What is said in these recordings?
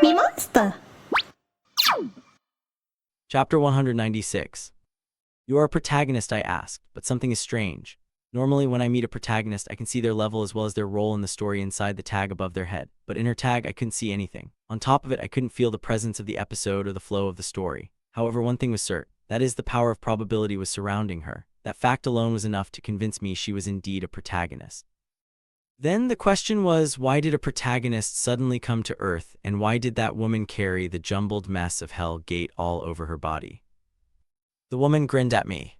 MeMonster. Chapter 196. You are a protagonist, I asked, but something is strange. Normally when I meet a protagonist, I can see their level as well as their role in the story inside the tag above their head, but in her tag I couldn't see anything. On top of it, I couldn't feel the presence of the episode or the flow of the story. However, one thing was certain, that is, the power of probability was surrounding her. That fact alone was enough to convince me she was indeed a protagonist. Then the question was, why did a protagonist suddenly come to Earth, and why did that woman carry the jumbled mess of Hell Gate all over her body? The woman grinned at me.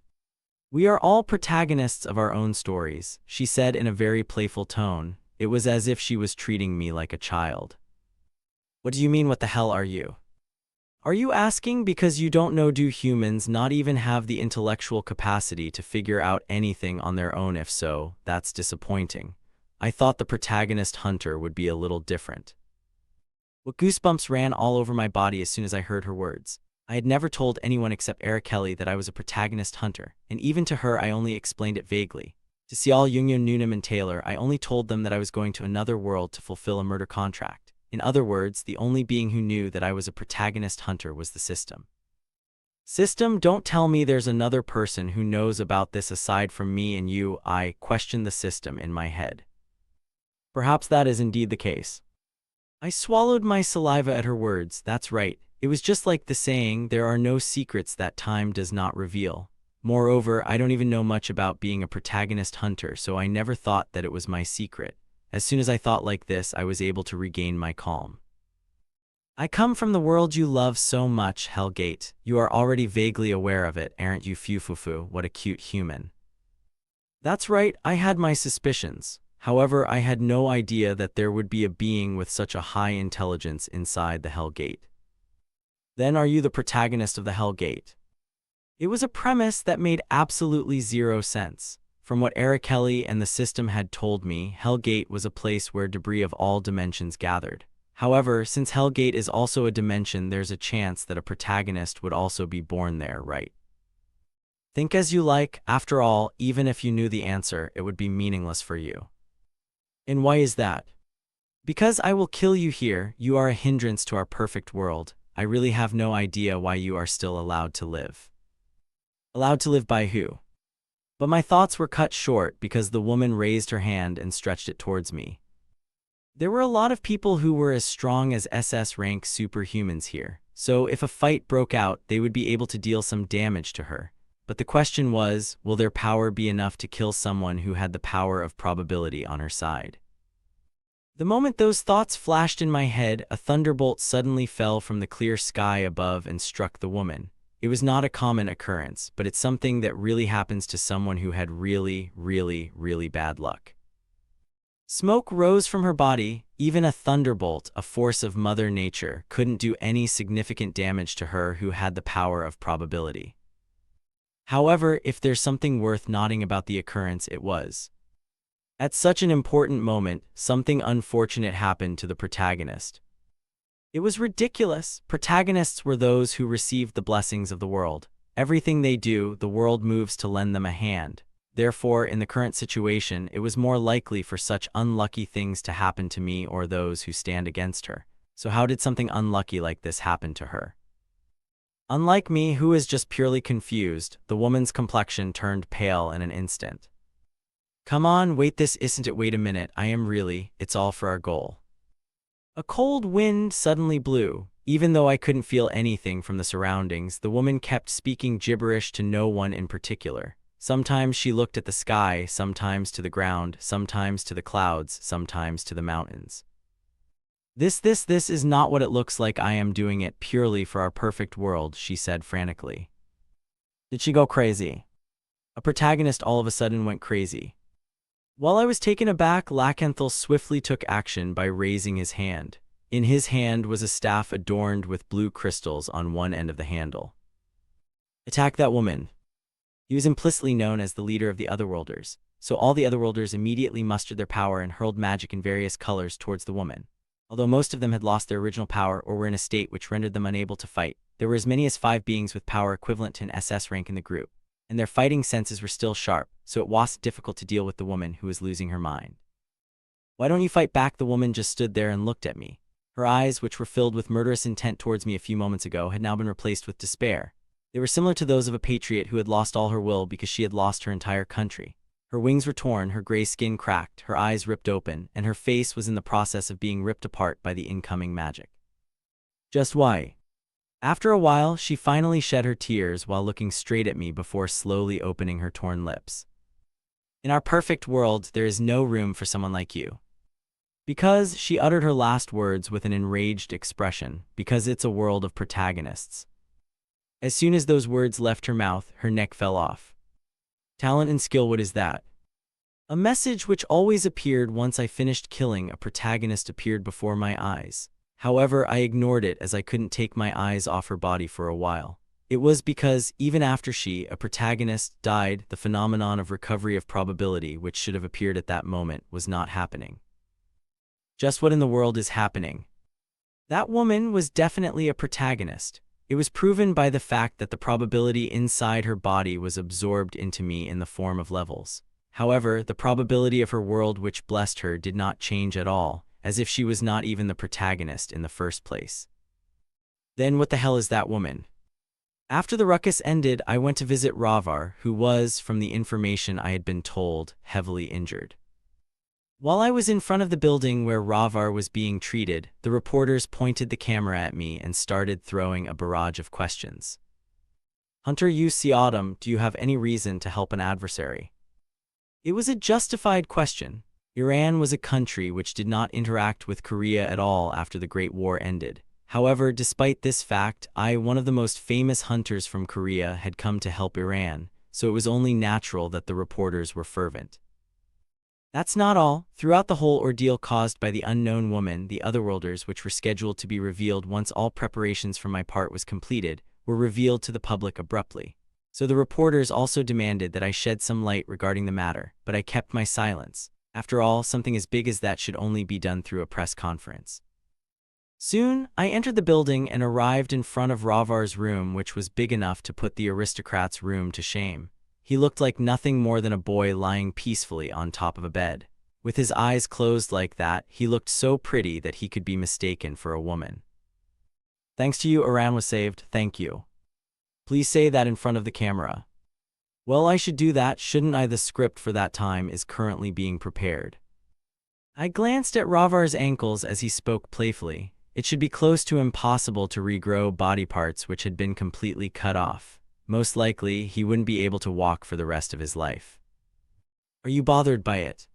We are all protagonists of our own stories, she said in a very playful tone. It was as if she was treating me like a child. What do you mean, what the hell are you? Are you asking because you don't know, do humans not even have the intellectual capacity to figure out anything on their own? If so, that's disappointing. I thought the Protagonist Hunter would be a little different. What goosebumps ran all over my body as soon as I heard her words. I had never told anyone except Eric Kelly that I was a Protagonist Hunter, and even to her I only explained it vaguely. To Cial, Union, Noonan, and Taylor, I only told them that I was going to another world to fulfill a murder contract. In other words, the only being who knew that I was a Protagonist Hunter was the system. System, don't tell me there's another person who knows about this aside from me and you. I questioned the system in my head. Perhaps that is indeed the case. I swallowed my saliva at her words. That's right. It was just like the saying, there are no secrets that time does not reveal. Moreover, I don't even know much about being a protagonist hunter, so I never thought that it was my secret. As soon as I thought like this, I was able to regain my calm. I come from the world you love so much, Hellgate. You are already vaguely aware of it, aren't you? Fufufu, what a cute human. That's right, I had my suspicions. However, I had no idea that there would be a being with such a high intelligence inside the Hellgate. Then are you the protagonist of the Hellgate? It was a premise that made absolutely zero sense. From what Eric Kelly and the system had told me, Hellgate was a place where debris of all dimensions gathered. However, since Hellgate is also a dimension, there's a chance that a protagonist would also be born there, right? Think as you like. After all, even if you knew the answer, it would be meaningless for you. And why is that? Because I will kill you here. You are a hindrance to our perfect world. I really have no idea why you are still allowed to live. Allowed to live by who? But my thoughts were cut short because the woman raised her hand and stretched it towards me. There were a lot of people who were as strong as SS rank superhumans here, so if a fight broke out, they would be able to deal some damage to her. But the question was, will their power be enough to kill someone who had the power of probability on her side? The moment those thoughts flashed in my head, a thunderbolt suddenly fell from the clear sky above and struck the woman. It was not a common occurrence, but it's something that really happens to someone who had really, really, really bad luck. Smoke rose from her body. Even a thunderbolt, a force of Mother Nature, couldn't do any significant damage to her who had the power of probability. However, if there's something worth noting about the occurrence, it was. At such an important moment, something unfortunate happened to the protagonist. It was ridiculous. Protagonists were those who received the blessings of the world. Everything they do, the world moves to lend them a hand. Therefore, in the current situation, it was more likely for such unlucky things to happen to me or those who stand against her. So how did something unlucky like this happen to her? Unlike me, who is just purely confused, the woman's complexion turned pale in an instant. Come on, wait, this isn't it? Wait a minute, I am really, it's all for our goal. A cold wind suddenly blew. Even though I couldn't feel anything from the surroundings, the woman kept speaking gibberish to no one in particular. Sometimes she looked at the sky, sometimes to the ground, sometimes to the clouds, sometimes to the mountains. This is not what it looks like. I am doing it purely for our perfect world, she said frantically. Did she go crazy? A protagonist all of a sudden went crazy. While I was taken aback, Lakenthal swiftly took action by raising his hand. In his hand was a staff adorned with blue crystals on one end of the handle. Attack that woman. He was implicitly known as the leader of the Otherworlders, so all the Otherworlders immediately mustered their power and hurled magic in various colors towards the woman. Although most of them had lost their original power or were in a state which rendered them unable to fight, there were as many as 5 beings with power equivalent to an SS rank in the group, and their fighting senses were still sharp, so it was difficult to deal with the woman who was losing her mind. Why don't you fight back? The woman just stood there and looked at me. Her eyes, which were filled with murderous intent towards me a few moments ago, had now been replaced with despair. They were similar to those of a patriot who had lost all her will because she had lost her entire country. Her wings were torn, her gray skin cracked, her eyes ripped open, and her face was in the process of being ripped apart by the incoming magic. Just why? After a while, she finally shed her tears while looking straight at me before slowly opening her torn lips. In our perfect world, there is no room for someone like you. Because she uttered her last words with an enraged expression, because it's a world of protagonists. As soon as those words left her mouth, her neck fell off. Talent and skill, what is that? A message which always appeared once I finished killing a protagonist appeared before my eyes. However, I ignored it as I couldn't take my eyes off her body for a while. It was because, even after a protagonist, died, the phenomenon of recovery of probability which should have appeared at that moment was not happening. Just what in the world is happening? That woman was definitely a protagonist. It was proven by the fact that the probability inside her body was absorbed into me in the form of levels. However, the probability of her world which blessed her did not change at all, as if she was not even the protagonist in the first place. Then what the hell is that woman? After the ruckus ended, I went to visit Ravar, who was, from the information I had been told, heavily injured. While I was in front of the building where Ravar was being treated, the reporters pointed the camera at me and started throwing a barrage of questions. Hunter U.C. Autumn, do you have any reason to help an adversary? It was a justified question. Iran was a country which did not interact with Korea at all after the Great War ended. However, despite this fact, one of the most famous hunters from Korea, had come to help Iran, so it was only natural that the reporters were fervent. That's not all. Throughout the whole ordeal caused by the unknown woman, the Otherworlders, which were scheduled to be revealed once all preparations for my part was completed, were revealed to the public abruptly. So the reporters also demanded that I shed some light regarding the matter, but I kept my silence. After all, something as big as that should only be done through a press conference. Soon, I entered the building and arrived in front of Ravar's room, which was big enough to put the aristocrat's room to shame. He looked like nothing more than a boy lying peacefully on top of a bed. With his eyes closed like that, he looked so pretty that he could be mistaken for a woman. Thanks to you, Iran was saved, thank you. Please say that in front of the camera. Well, I should do that, shouldn't I? The script for that time is currently being prepared. I glanced at Ravar's ankles as he spoke playfully. It should be close to impossible to regrow body parts which had been completely cut off. Most likely, he wouldn't be able to walk for the rest of his life. Are you bothered by it?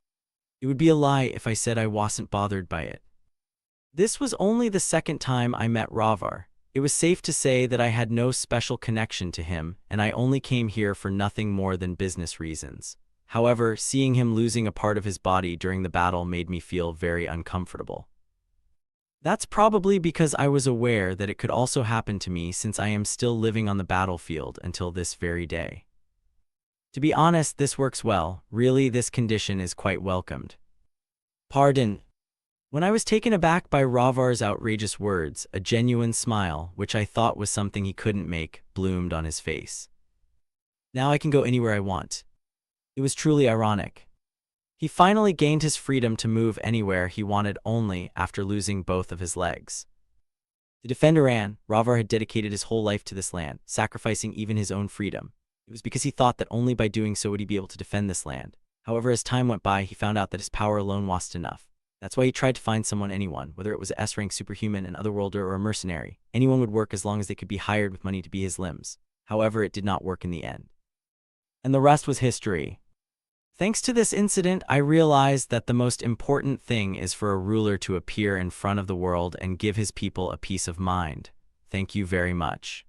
It would be a lie if I said I wasn't bothered by it. This was only the second time I met Ravar. It was safe to say that I had no special connection to him, and I only came here for nothing more than business reasons. However, seeing him losing a part of his body during the battle made me feel very uncomfortable. That's probably because I was aware that it could also happen to me, since I am still living on the battlefield until this very day. To be honest, this works well. Really, this condition is quite welcomed. Pardon. When I was taken aback by Ravar's outrageous words, a genuine smile, which I thought was something he couldn't make, bloomed on his face. Now I can go anywhere I want. It was truly ironic. He finally gained his freedom to move anywhere he wanted only after losing both of his legs. To defend Iran, Ravar had dedicated his whole life to this land, sacrificing even his own freedom. It was because he thought that only by doing so would he be able to defend this land. However, as time went by, he found out that his power alone wasn't enough. That's why he tried to find anyone, whether it was an S-rank superhuman, an otherworlder, or a mercenary. Anyone would work as long as they could be hired with money to be his limbs. However, it did not work in the end. And the rest was history. Thanks to this incident, I realized that the most important thing is for a ruler to appear in front of the world and give his people a peace of mind. Thank you very much.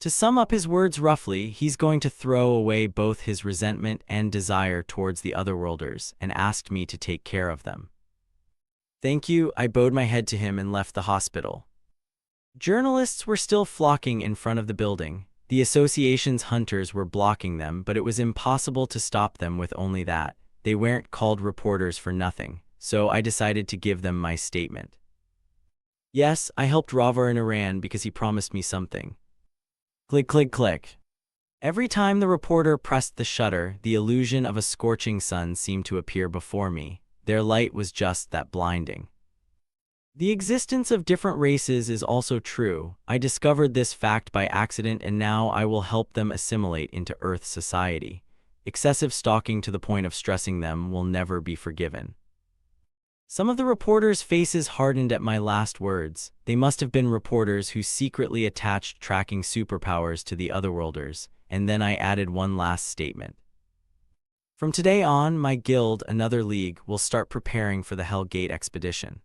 To sum up his words roughly, he's going to throw away both his resentment and desire towards the Otherworlders and asked me to take care of them. Thank you, I bowed my head to him and left the hospital. Journalists were still flocking in front of the building. The association's hunters were blocking them, but it was impossible to stop them with only that. They weren't called reporters for nothing, so I decided to give them my statement. Yes, I helped Ravar in Iran because he promised me something. Click, click, click. Every time the reporter pressed the shutter, the illusion of a scorching sun seemed to appear before me. Their light was just that blinding. The existence of different races is also true. I discovered this fact by accident and now I will help them assimilate into Earth society. Excessive stalking to the point of stressing them will never be forgiven. Some of the reporters' faces hardened at my last words. They must have been reporters who secretly attached tracking superpowers to the Otherworlders, and then I added one last statement. From today on, my guild, Another League, will start preparing for the Hell Gate expedition.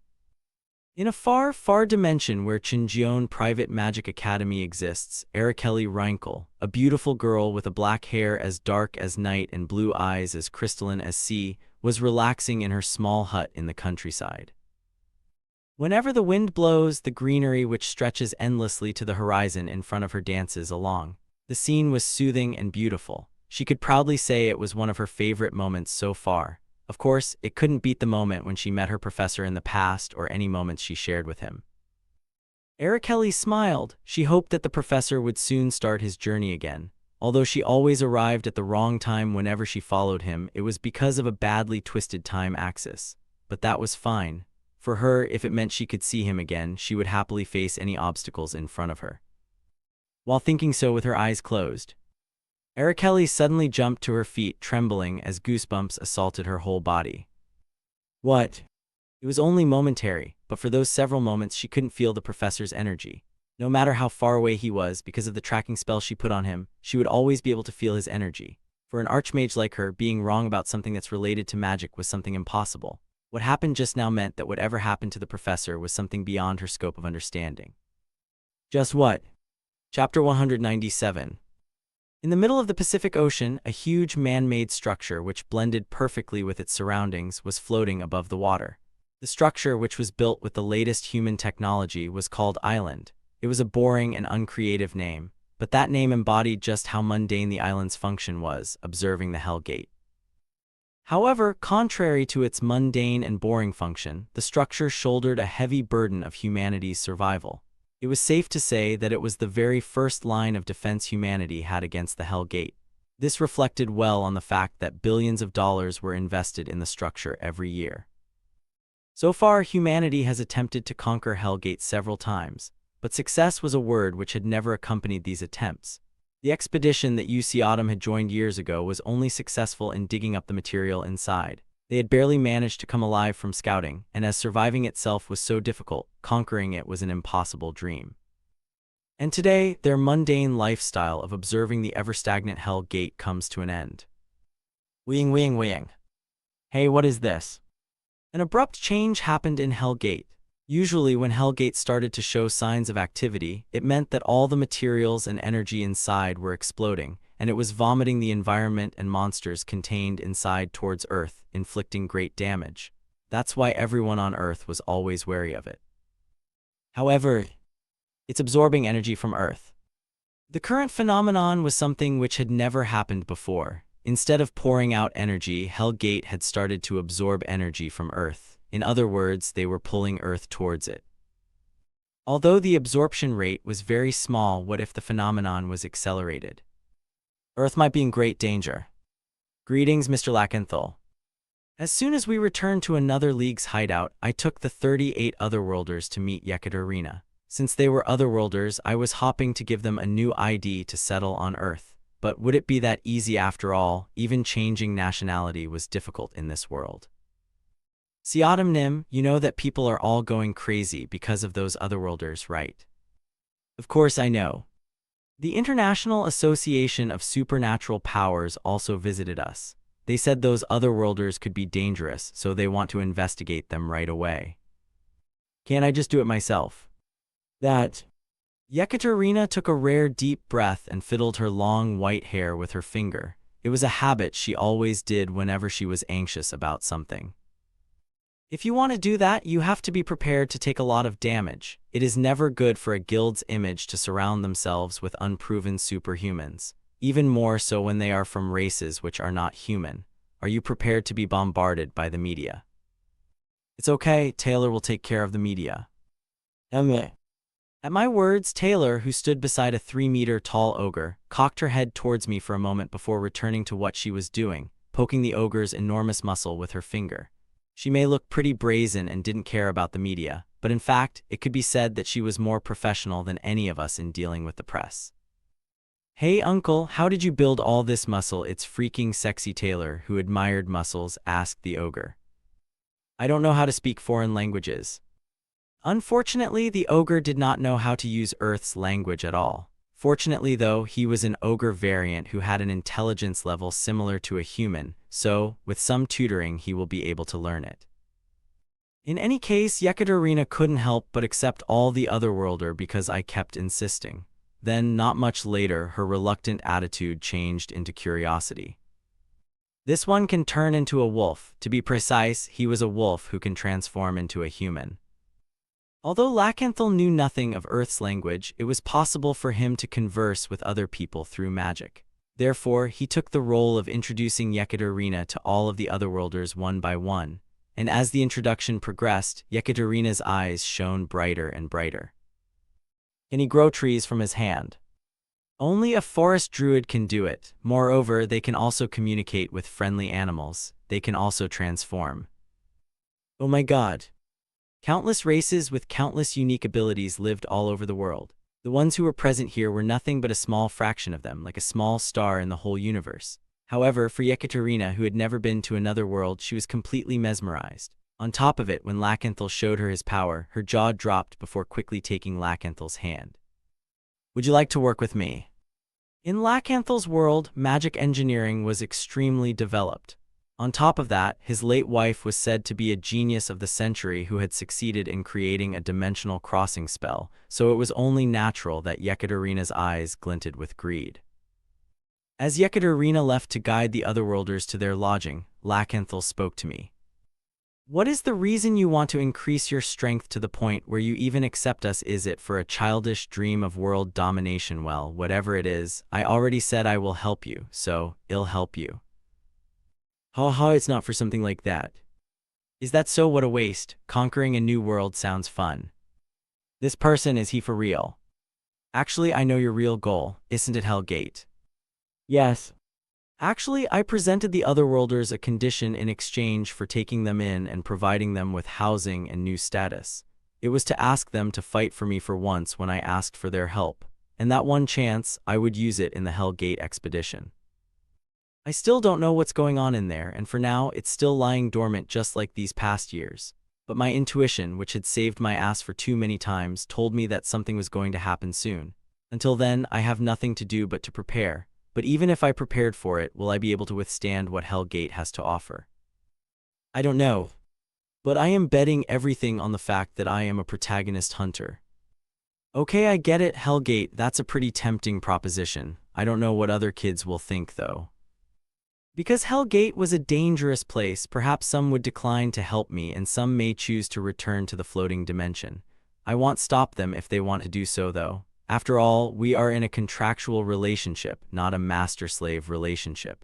In a far, far dimension where Chinjion Private Magic Academy exists, Araceli Reinkel, a beautiful girl with a black hair as dark as night and blue eyes as crystalline as sea, was relaxing in her small hut in the countryside. Whenever the wind blows, the greenery which stretches endlessly to the horizon in front of her dances along. The scene was soothing and beautiful. She could proudly say it was one of her favorite moments so far. Of course, it couldn't beat the moment when she met her professor in the past or any moments she shared with him. Araceli smiled. She hoped that the professor would soon start his journey again. Although she always arrived at the wrong time whenever she followed him, it was because of a badly twisted time axis. But that was fine. For her, if it meant she could see him again, she would happily face any obstacles in front of her. While thinking so with her eyes closed, Araceli suddenly jumped to her feet, trembling as goosebumps assaulted her whole body. What? It was only momentary, but for those several moments she couldn't feel the professor's energy. No matter how far away he was, because of the tracking spell she put on him, she would always be able to feel his energy. For an archmage like her, being wrong about something that's related to magic was something impossible. What happened just now meant that whatever happened to the professor was something beyond her scope of understanding. Just what? Chapter 197. In the middle of the Pacific Ocean, a huge man-made structure which blended perfectly with its surroundings was floating above the water. The structure, which was built with the latest human technology, was called Island. It was a boring and uncreative name, but that name embodied just how mundane the island's function was, observing the Hell Gate. However, contrary to its mundane and boring function, the structure shouldered a heavy burden of humanity's survival. It was safe to say that it was the very first line of defense humanity had against the Hell Gate. This reflected well on the fact that billions of dollars were invested in the structure every year. So far, humanity has attempted to conquer Hell Gate several times, but success was a word which had never accompanied these attempts. The expedition that UC Autumn had joined years ago was only successful in digging up the material inside. They had barely managed to come alive from scouting, and as surviving itself was so difficult, conquering it was an impossible dream. And today, their mundane lifestyle of observing the ever-stagnant Hell Gate comes to an end. Weeing, weeing, weeing. Hey, what is this? An abrupt change happened in Hell Gate. Usually when Hell Gate started to show signs of activity, it meant that all the materials and energy inside were exploding, and it was vomiting the environment and monsters contained inside towards Earth, inflicting great damage. That's why everyone on Earth was always wary of it. However, it's absorbing energy from Earth. The current phenomenon was something which had never happened before. Instead of pouring out energy, Hell Gate had started to absorb energy from Earth. In other words, they were pulling Earth towards it. Although the absorption rate was very small, what if the phenomenon was accelerated? Earth might be in great danger. Greetings, Mr. Lackenthal. As soon as we returned to Another League's hideout, I took the 38 Otherworlders to meet Yekaterina. Since they were Otherworlders, I was hoping to give them a new ID to settle on Earth. But would it be that easy after all? Even changing nationality was difficult in this world. Siadam Nim, you know that people are all going crazy because of those Otherworlders, right? Of course I know. The International Association of Supernatural Powers also visited us. They said those Otherworlders could be dangerous, so they want to investigate them right away. Can't I just do it myself? Yekaterina took a rare deep breath and fiddled her long white hair with her finger. It was a habit she always did whenever she was anxious about something. If you want to do that, you have to be prepared to take a lot of damage. It is never good for a guild's image to surround themselves with unproven superhumans, even more so when they are from races which are not human. Are you prepared to be bombarded by the media? It's okay, Taylor will take care of the media. At my words, Taylor, who stood beside a 3-meter-tall ogre, cocked her head towards me for a moment before returning to what she was doing, poking the ogre's enormous muscle with her finger. She may look pretty brazen and didn't care about the media, but in fact, it could be said that she was more professional than any of us in dealing with the press. "Hey uncle, how did you build all this muscle? It's freaking sexy." Taylor, who admired muscles, asked the ogre. "I don't know how to speak foreign languages." Unfortunately, the ogre did not know how to use Earth's language at all. Fortunately though, he was an ogre variant who had an intelligence level similar to a human, so, with some tutoring he will be able to learn it. In any case, Yekaterina couldn't help but accept all the otherworlder because I kept insisting. Then, not much later, her reluctant attitude changed into curiosity. "This one can turn into a wolf. To be precise, he was a wolf who can transform into a human." Although Lakanthal knew nothing of Earth's language, it was possible for him to converse with other people through magic. Therefore, he took the role of introducing Yekaterina to all of the otherworlders one by one, and as the introduction progressed, Yekaterina's eyes shone brighter and brighter. "Can he grow trees from his hand?" "Only a forest druid can do it. Moreover, they can also communicate with friendly animals. They can also transform." "Oh my god." Countless races with countless unique abilities lived all over the world. The ones who were present here were nothing but a small fraction of them, like a small star in the whole universe. However, for Yekaterina, who had never been to another world, she was completely mesmerized. On top of it, when Lakanthal showed her his power, her jaw dropped before quickly taking Lakanthal's hand. "Would you like to work with me?" In Lakanthal's world, magic engineering was extremely developed. On top of that, his late wife was said to be a genius of the century who had succeeded in creating a dimensional crossing spell, so it was only natural that Yekaterina's eyes glinted with greed. As Yekaterina left to guide the otherworlders to their lodging, Lakanthal spoke to me. "What is the reason you want to increase your strength to the point where you even accept us? Is it for a childish dream of world domination? Well, whatever it is, I already said I will help you, so I'll help you." "Ha, it's not for something like that." "Is that so? What a waste. Conquering a new world sounds fun." "This person, is he for real?" "Actually, I know your real goal, isn't it Hell Gate?" "Yes." "Actually, I presented the otherworlders a condition in exchange for taking them in and providing them with housing and new status. It was to ask them to fight for me for once when I asked for their help, and that one chance, I would use it in the Hell Gate expedition. I still don't know what's going on in there, and for now, it's still lying dormant just like these past years. But my intuition, which had saved my ass for too many times, told me that something was going to happen soon. Until then, I have nothing to do but to prepare. But even if I prepared for it, will I be able to withstand what Hell Gate has to offer? I don't know. But I am betting everything on the fact that I am a protagonist hunter." "Okay, I get it, Hell Gate, that's a pretty tempting proposition. I don't know what other kids will think, though. Because Hell Gate was a dangerous place, perhaps some would decline to help me and some may choose to return to the floating dimension. I won't stop them if they want to do so, though. After all, we are in a contractual relationship, not a master-slave relationship."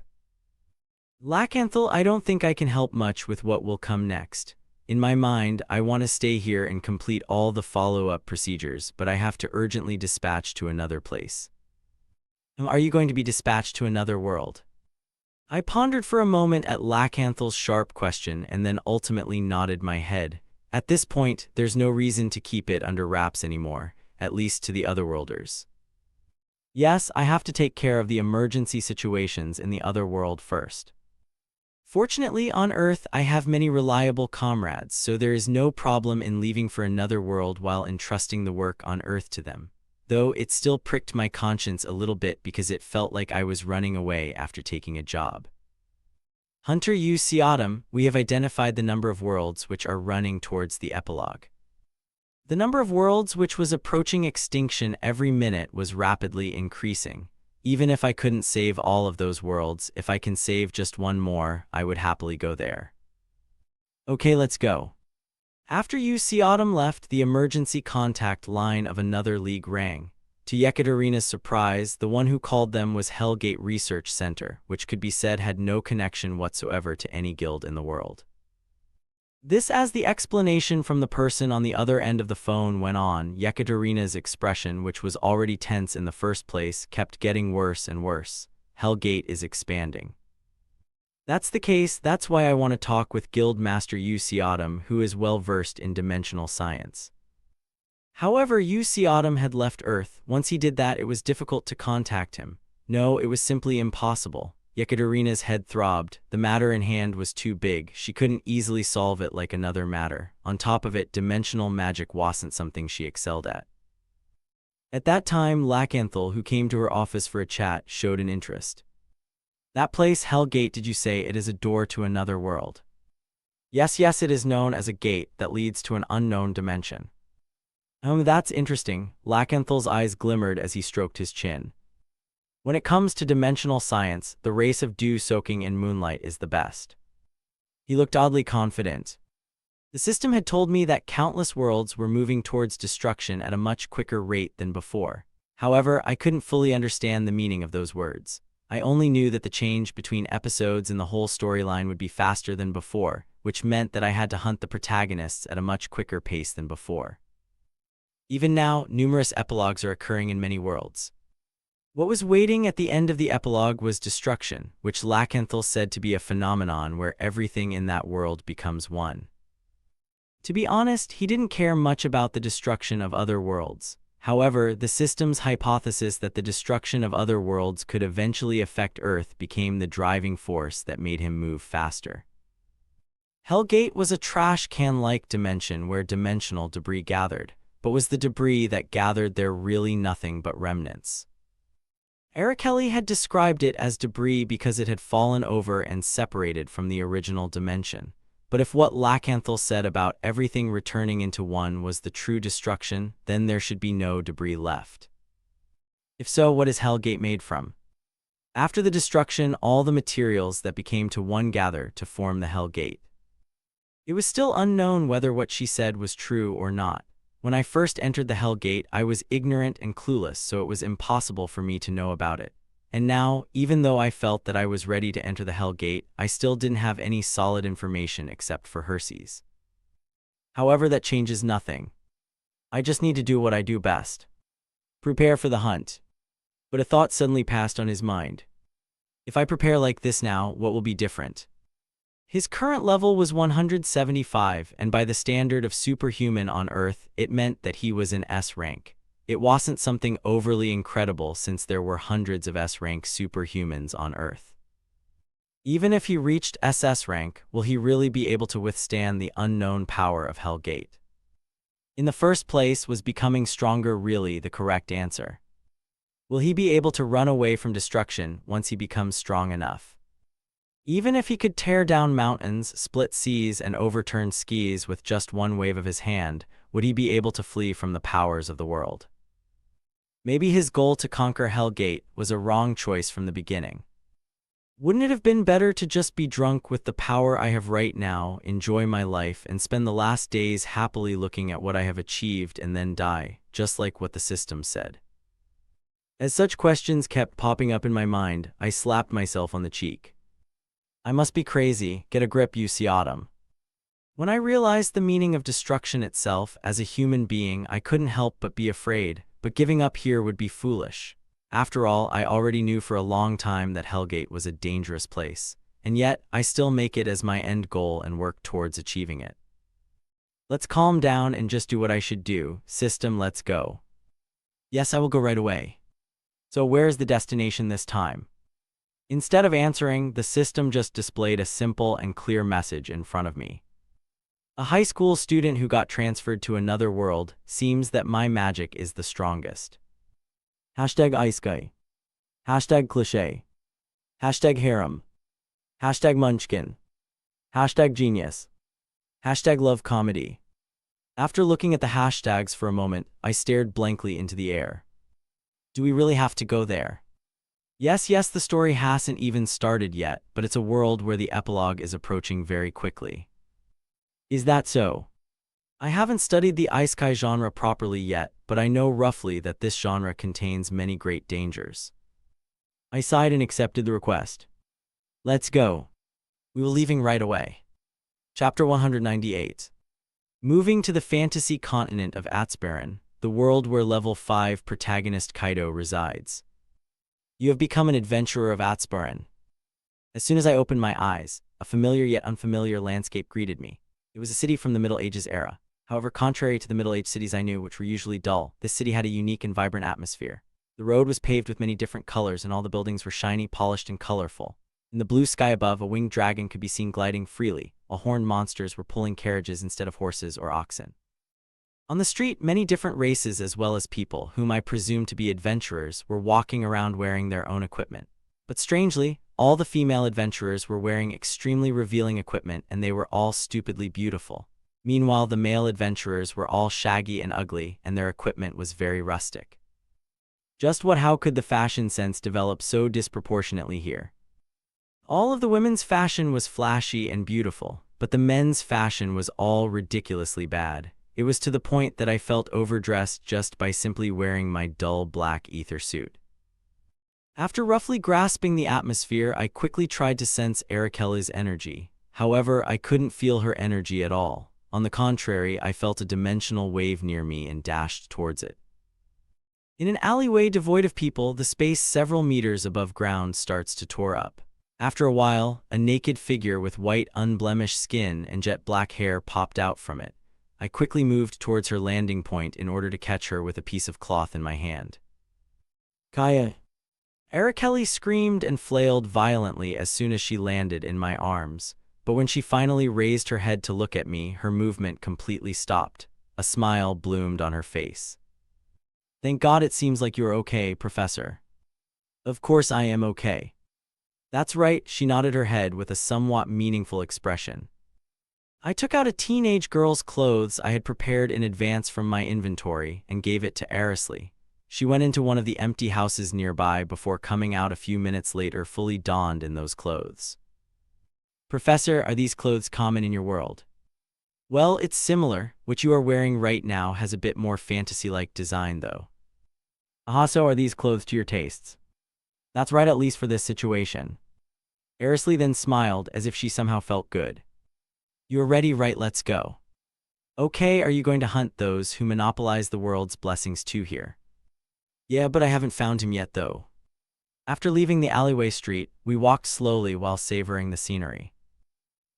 "Lakanthal, I don't think I can help much with what will come next. In my mind, I want to stay here and complete all the follow-up procedures, but I have to urgently dispatch to another place." "Are you going to be dispatched to another world?" I pondered for a moment at Lakanthal's sharp question and then ultimately nodded my head. At this point, there's no reason to keep it under wraps anymore, at least to the otherworlders. Yes, I have to take care of the emergency situations in the other world first. Fortunately, on Earth, I have many reliable comrades, so there is no problem in leaving for another world while entrusting the work on Earth to them. Though it still pricked my conscience a little bit because it felt like I was running away after taking a job. "Hunter U. C. Autumn, we have identified the number of worlds which are running towards the epilogue. The number of worlds which was approaching extinction every minute was rapidly increasing. Even if I couldn't save all of those worlds, if I can save just one more, I would happily go there." "Okay, let's go." After UC Autumn left, the emergency contact line of another league rang. To Yekaterina's surprise, the one who called them was Hellgate Research Center, which could be said had no connection whatsoever to any guild in the world. This as the explanation from the person on the other end of the phone went on, Yekaterina's expression, which was already tense in the first place, kept getting worse and worse. "Hellgate is expanding." That's the case. That's why I want to talk with Guild Master UC Autumn, who is well versed in dimensional science. However, UC Autumn had left Earth. Once he did that, it was difficult to contact him. No, it was simply impossible. Yekaterina's head throbbed. The matter in hand was too big. She couldn't easily solve it like another matter. On top of it, dimensional magic wasn't something she excelled at. At that time, Lacanthal, who came to her office for a chat, showed an interest. That place, Hell Gate, did you say it is a door to another world? Yes, it is known as a gate that leads to an unknown dimension. That's interesting. Lacanthal's eyes glimmered as he stroked his chin. When it comes to dimensional science, the race of dew soaking in moonlight is the best. He looked oddly confident. The system had told me that countless worlds were moving towards destruction at a much quicker rate than before. However, I couldn't fully understand the meaning of those words. I only knew that the change between episodes in the whole storyline would be faster than before, which meant that I had to hunt the protagonists at a much quicker pace than before. Even now, numerous epilogues are occurring in many worlds. What was waiting at the end of the epilogue was destruction, which Lacanthal said to be a phenomenon where everything in that world becomes one. To be honest, he didn't care much about the destruction of other worlds. However, the system's hypothesis that the destruction of other worlds could eventually affect Earth became the driving force that made him move faster. Hellgate was a trash can-like dimension where dimensional debris gathered, but was the debris that gathered there really nothing but remnants? Araceli had described it as debris because it had fallen over and separated from the original dimension. But if what Lacanthal said about everything returning into one was the true destruction, then there should be no debris left. If so, what is Hellgate made from? After the destruction, all the materials that became to one gather to form the Hellgate. It was still unknown whether what she said was true or not. When I first entered the Hellgate, I was ignorant and clueless, so it was impossible for me to know about it. And now, even though I felt that I was ready to enter the Hellgate, I still didn't have any solid information except for Herses. However, that changes nothing. I just need to do what I do best. Prepare for the hunt. But a thought suddenly passed on his mind. If I prepare like this now, what will be different? His current level was 175, and by the standard of superhuman on Earth, it meant that he was in S rank. It wasn't something overly incredible since there were hundreds of S-rank superhumans on Earth. Even if he reached SS rank, will he really be able to withstand the unknown power of Hellgate? In the first place, was becoming stronger really the correct answer? Will he be able to run away from destruction once he becomes strong enough? Even if he could tear down mountains, split seas, and overturn skis with just one wave of his hand, would he be able to flee from the powers of the world? Maybe his goal to conquer Hellgate was a wrong choice from the beginning. Wouldn't it have been better to just be drunk with the power I have right now, enjoy my life, and spend the last days happily looking at what I have achieved and then die, just like what the system said? As such questions kept popping up in my mind, I slapped myself on the cheek. I must be crazy. Get a grip, UC Autumn. When I realized the meaning of destruction itself, as a human being, I couldn't help but be afraid. But giving up here would be foolish. After all, I already knew for a long time that Hellgate was a dangerous place, and yet I still make it as my end goal and work towards achieving it. Let's calm down and just do what I should do. System, let's go. Yes, I will go right away. So where's the destination this time? Instead of answering, the system just displayed a simple and clear message in front of me. A high school student who got transferred to another world. Seems that my magic is the strongest. Hashtag ice guy. Hashtag cliche. Hashtag harem. Hashtag munchkin. Hashtag genius. Hashtag love comedy. After looking at the hashtags for a moment, I stared blankly into the air. Do we really have to go there? Yes, the story hasn't even started yet, but it's a world where the epilogue is approaching very quickly. Is that so? I haven't studied the isekai genre properly yet, but I know roughly that this genre contains many great dangers. I sighed and accepted the request. Let's go. We will leaving right away. Chapter 198. Moving to the fantasy continent of Atzbaron, the world where level 5 protagonist Kaido resides. You have become an adventurer of Atzbaron. As soon as I opened my eyes, a familiar yet unfamiliar landscape greeted me. It was a city from the Middle Ages era. However, contrary to the Middle Age cities I knew, which were usually dull, this city had a unique and vibrant atmosphere. The road was paved with many different colors, and all the buildings were shiny, polished, and colorful. In the blue sky above, a winged dragon could be seen gliding freely, while horned monsters were pulling carriages instead of horses or oxen. On the street, many different races as well as people, whom I presumed to be adventurers, were walking around wearing their own equipment. But strangely, all the female adventurers were wearing extremely revealing equipment, and they were all stupidly beautiful. Meanwhile, the male adventurers were all shaggy and ugly, and their equipment was very rustic. How could the fashion sense develop so disproportionately here? All of the women's fashion was flashy and beautiful, but the men's fashion was all ridiculously bad. It was to the point that I felt overdressed just by simply wearing my dull black ether suit. After roughly grasping the atmosphere, I quickly tried to sense Arakelli's energy. However, I couldn't feel her energy at all. On the contrary, I felt a dimensional wave near me and dashed towards it. In an alleyway devoid of people, the space several meters above ground starts to tore up. After a while, a naked figure with white, unblemished skin and jet black hair popped out from it. I quickly moved towards her landing point in order to catch her with a piece of cloth in my hand. Kaya! Arakelli screamed and flailed violently as soon as she landed in my arms, but when she finally raised her head to look at me, her movement completely stopped. A smile bloomed on her face. Thank God, it seems like you're okay, Professor. Of course I am okay. That's right, she nodded her head with a somewhat meaningful expression. I took out a teenage girl's clothes I had prepared in advance from my inventory and gave it to Arakelli. She went into one of the empty houses nearby before coming out a few minutes later fully donned in those clothes. Professor, are these clothes common in your world? Well, it's similar. What you are wearing right now has a bit more fantasy-like design, though. So are these clothes to your tastes? That's right, at least for this situation. Arakelli then smiled as if she somehow felt good. You're ready, right? Let's go. Okay, are you going to hunt those who monopolize the world's blessings too here? Yeah, but I haven't found him yet, though. After leaving the alleyway street, we walked slowly while savoring the scenery.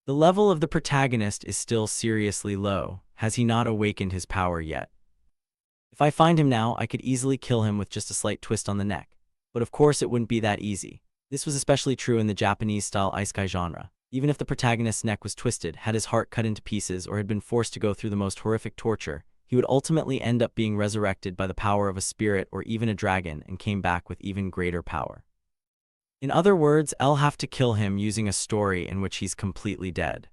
The level of the protagonist is still seriously low. Has he not awakened his power yet? If I find him now, I could easily kill him with just a slight twist on the neck. But of course it wouldn't be that easy. This was especially true in the Japanese-style isekai genre. Even if the protagonist's neck was twisted, had his heart cut into pieces, or had been forced to go through the most horrific torture, he would ultimately end up being resurrected by the power of a spirit or even a dragon and came back with even greater power. In other words, I'll have to kill him using a story in which he's completely dead.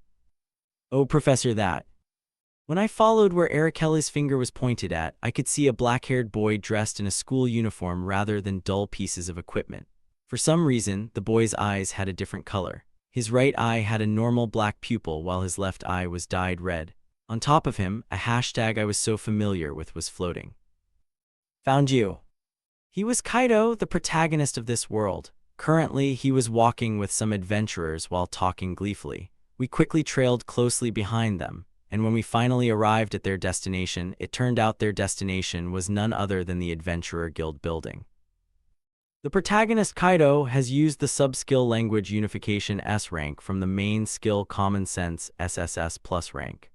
Oh, Professor, that. When I followed where Arakelli's finger was pointed at, I could see a black-haired boy dressed in a school uniform rather than dull pieces of equipment. For some reason, the boy's eyes had a different color. His right eye had a normal black pupil while his left eye was dyed red. On top of him, a hashtag I was so familiar with was floating. Found you. He was Kaido, the protagonist of this world. Currently, he was walking with some adventurers while talking gleefully. We quickly trailed closely behind them, and when we finally arrived at their destination, it turned out their destination was none other than the Adventurer Guild building. The protagonist Kaido has used the sub-skill language unification S rank from the main skill Common Sense SSS plus rank.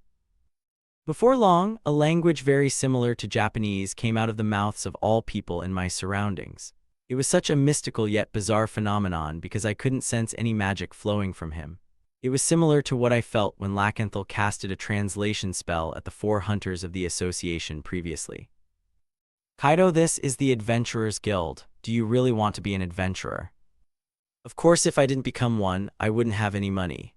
Before long, a language very similar to Japanese came out of the mouths of all people in my surroundings. It was such a mystical yet bizarre phenomenon because I couldn't sense any magic flowing from him. It was similar to what I felt when Lakanthal casted a translation spell at the 4 hunters of the association previously. Kaido, this is the Adventurers Guild. Do you really want to be an adventurer? Of course, if I didn't become one, I wouldn't have any money.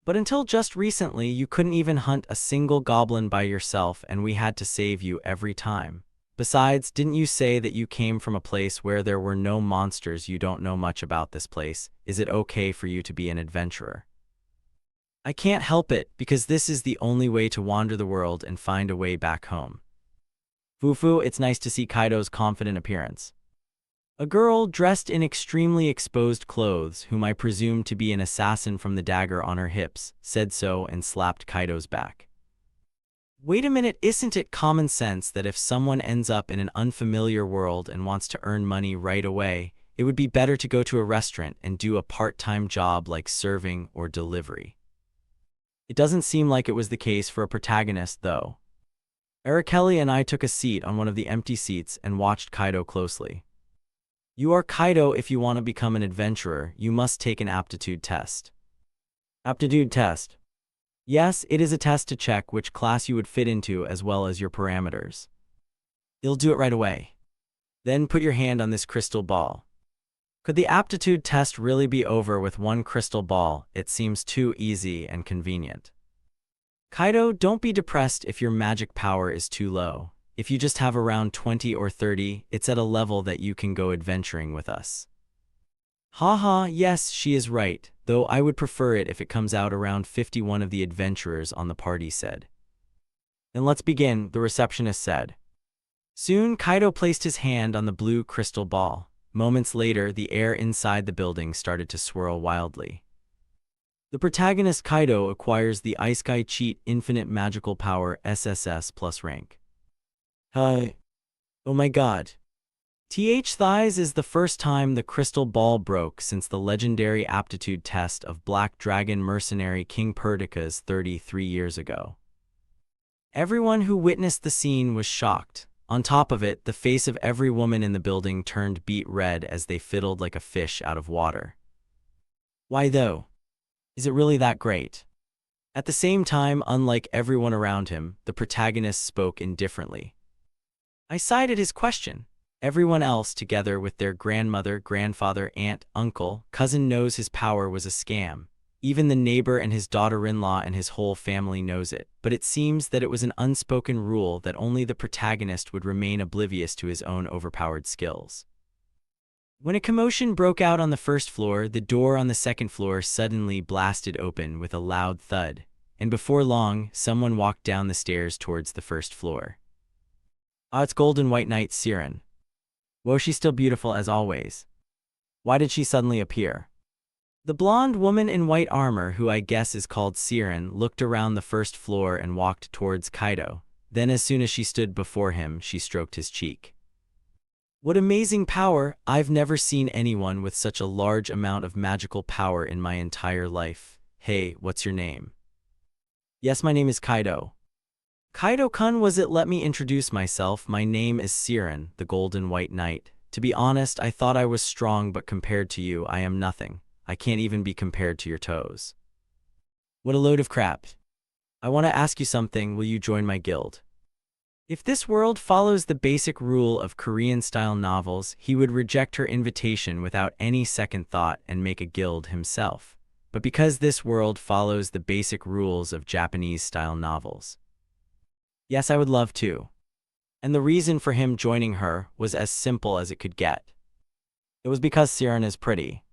But until just recently, you couldn't even hunt a single goblin by yourself, and we had to save you every time. Besides, didn't you say that you came from a place where there were no monsters? You don't know much about this place. Is it okay for you to be an adventurer? I can't help it, because this is the only way to wander the world and find a way back home. Fufu, it's nice to see Kaido's confident appearance. A girl dressed in extremely exposed clothes, whom I presumed to be an assassin from the dagger on her hips, said so and slapped Kaido's back. Wait a minute, isn't it common sense that if someone ends up in an unfamiliar world and wants to earn money right away, it would be better to go to a restaurant and do a part-time job like serving or delivery. It doesn't seem like it was the case for a protagonist, though. Araceli and I took a seat on one of the empty seats and watched Kaido closely. You are Kaido. If you want to become an adventurer, you must take an aptitude test. Aptitude test. Yes, it is a test to check which class you would fit into as well as your parameters. You'll do it right away. Then put your hand on this crystal ball. Could the aptitude test really be over with one crystal ball? It seems too easy and convenient. Kaido, don't be depressed if your magic power is too low. If you just have around 20 or 30, it's at a level that you can go adventuring with us. Haha, yes, she is right, though I would prefer it if it comes out around 51 of the adventurers on the party said. Then let's begin, the receptionist said. Soon, Kaido placed his hand on the blue crystal ball. Moments later, the air inside the building started to swirl wildly. The protagonist Kaido acquires the Isekai Cheat Infinite Magical Power SSS plus rank. Hi. Oh my god. Thighs is the first time the crystal ball broke since the legendary aptitude test of Black Dragon mercenary King Perdiccas 33 years ago. Everyone who witnessed the scene was shocked. On top of it, the face of every woman in the building turned beet red as they fiddled like a fish out of water. Why though? Is it really that great? At the same time, unlike everyone around him, the protagonist spoke indifferently. I sighed at his question. Everyone else, together with their grandmother, grandfather, aunt, uncle, cousin, knows his power was a scam. Even the neighbor and his daughter-in-law and his whole family knows it. But it seems that it was an unspoken rule that only the protagonist would remain oblivious to his own overpowered skills. When a commotion broke out on the first floor, the door on the second floor suddenly blasted open with a loud thud, and before long, someone walked down the stairs towards the first floor. It's Golden White Knight Siren. Was she still beautiful as always? Why did she suddenly appear? The blonde woman in white armor, who I guess is called Siren, looked around the first floor and walked towards Kaido. Then as soon as she stood before him, she stroked his cheek. What amazing power! I've never seen anyone with such a large amount of magical power in my entire life. Hey, what's your name? Yes, my name is Kaido. Kaido-kun, was it? Let me introduce myself. My name is Siren, the Golden White Knight. To be honest, I thought I was strong, but compared to you, I am nothing. I can't even be compared to your toes. What a load of crap. I want to ask you something. Will you join my guild? If this world follows the basic rule of Korean-style novels, he would reject her invitation without any second thought and make a guild himself. But because this world follows the basic rules of Japanese-style novels, yes, I would love to. And the reason for him joining her was as simple as it could get. It was because Siren is pretty.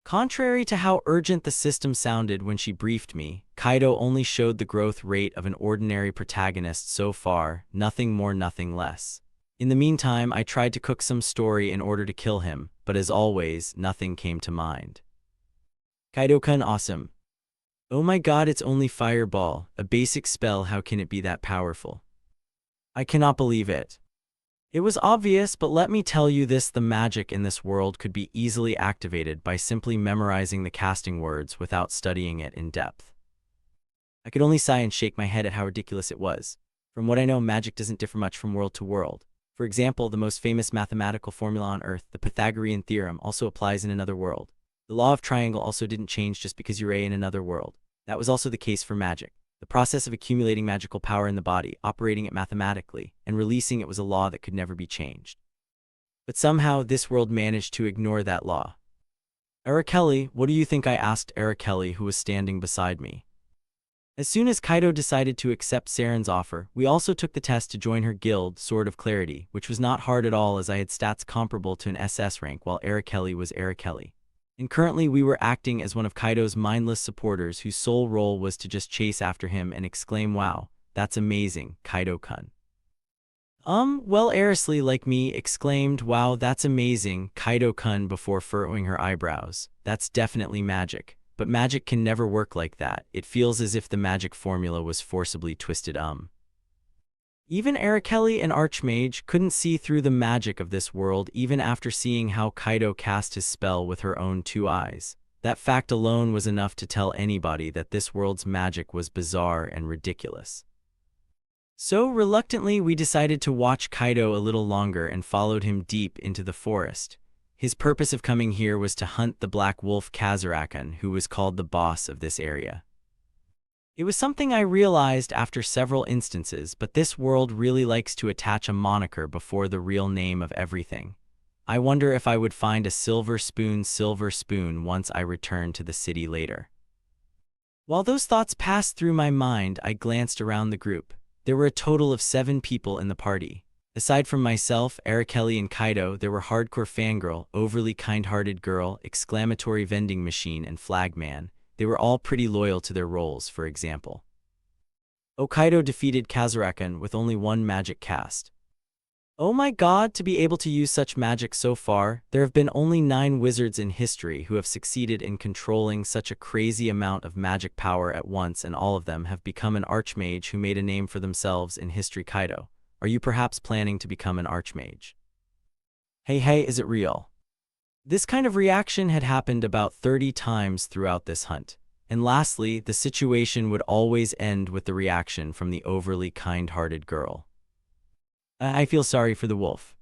Contrary to how urgent the system sounded when she briefed me, Kaido only showed the growth rate of an ordinary protagonist so far, nothing more, nothing less. In the meantime, I tried to cook some story in order to kill him, but as always, nothing came to mind. Kaido-kun, awesome. Oh my god, it's only Fireball, a basic spell. How can it be that powerful? I cannot believe it. It was obvious, but let me tell you this, the magic in this world could be easily activated by simply memorizing the casting words without studying it in depth. I could only sigh and shake my head at how ridiculous it was. From what I know, magic doesn't differ much from world to world. For example, the most famous mathematical formula on Earth, the Pythagorean theorem, also applies in another world. The law of triangle also didn't change just because you're in another world. That was also the case for magic. The process of accumulating magical power in the body, operating it mathematically, and releasing it was a law that could never be changed. But somehow, this world managed to ignore that law. Araceli, what do you think? I asked Araceli, who was standing beside me. As soon as Kaido decided to accept Siren's offer, we also took the test to join her guild, Sword of Clarity, which was not hard at all as I had stats comparable to an SS rank while Araceli was Araceli. And currently we were acting as one of Kaido's mindless supporters whose sole role was to just chase after him and exclaim, "Wow, that's amazing, Kaido-kun." Well, Araceli, like me, exclaimed, "Wow, that's amazing, Kaido-kun," before furrowing her eyebrows. That's definitely magic. But magic can never work like that. It feels as if the magic formula was forcibly twisted. Even Arakeli, an archmage, couldn't see through the magic of this world even after seeing how Kaido cast his spell with her own two eyes. That fact alone was enough to tell anybody that this world's magic was bizarre and ridiculous. So reluctantly, we decided to watch Kaido a little longer and followed him deep into the forest. His purpose of coming here was to hunt the black wolf Kazurakan, who was called the boss of this area. It was something I realized after several instances, but this world really likes to attach a moniker before the real name of everything. I wonder if I would find a silver spoon once I return to the city later. While those thoughts passed through my mind, I glanced around the group. There were a total of 7 people in the party. Aside from myself, Arakeli, and Kaido, there were Hardcore Fangirl, Overly Kind-Hearted Girl, Exclamatory Vending Machine, and Flagman. They were all pretty loyal to their roles, for example. Kaido defeated Kazurakan with only 1 magic cast. Oh my god, to be able to use such magic so far, there have been only 9 wizards in history who have succeeded in controlling such a crazy amount of magic power at once, and all of them have become an archmage who made a name for themselves in history. Kaido, are you perhaps planning to become an archmage? Hey, is it real? This kind of reaction had happened about 30 times throughout this hunt. And lastly, the situation would always end with the reaction from the overly kind-hearted girl. I feel sorry for the wolf.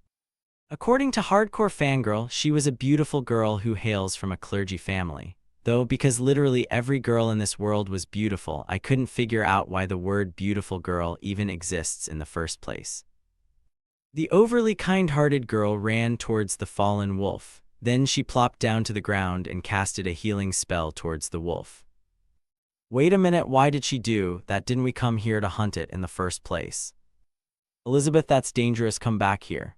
According to Hardcore Fangirl, she was a beautiful girl who hails from a clergy family. Though, because literally every girl in this world was beautiful, I couldn't figure out why the word beautiful girl even exists in the first place. The overly kind-hearted girl ran towards the fallen wolf. Then she plopped down to the ground and casted a healing spell towards the wolf. Wait a minute, why did she do that? Didn't we come here to hunt it in the first place? Elizabeth, that's dangerous, come back here.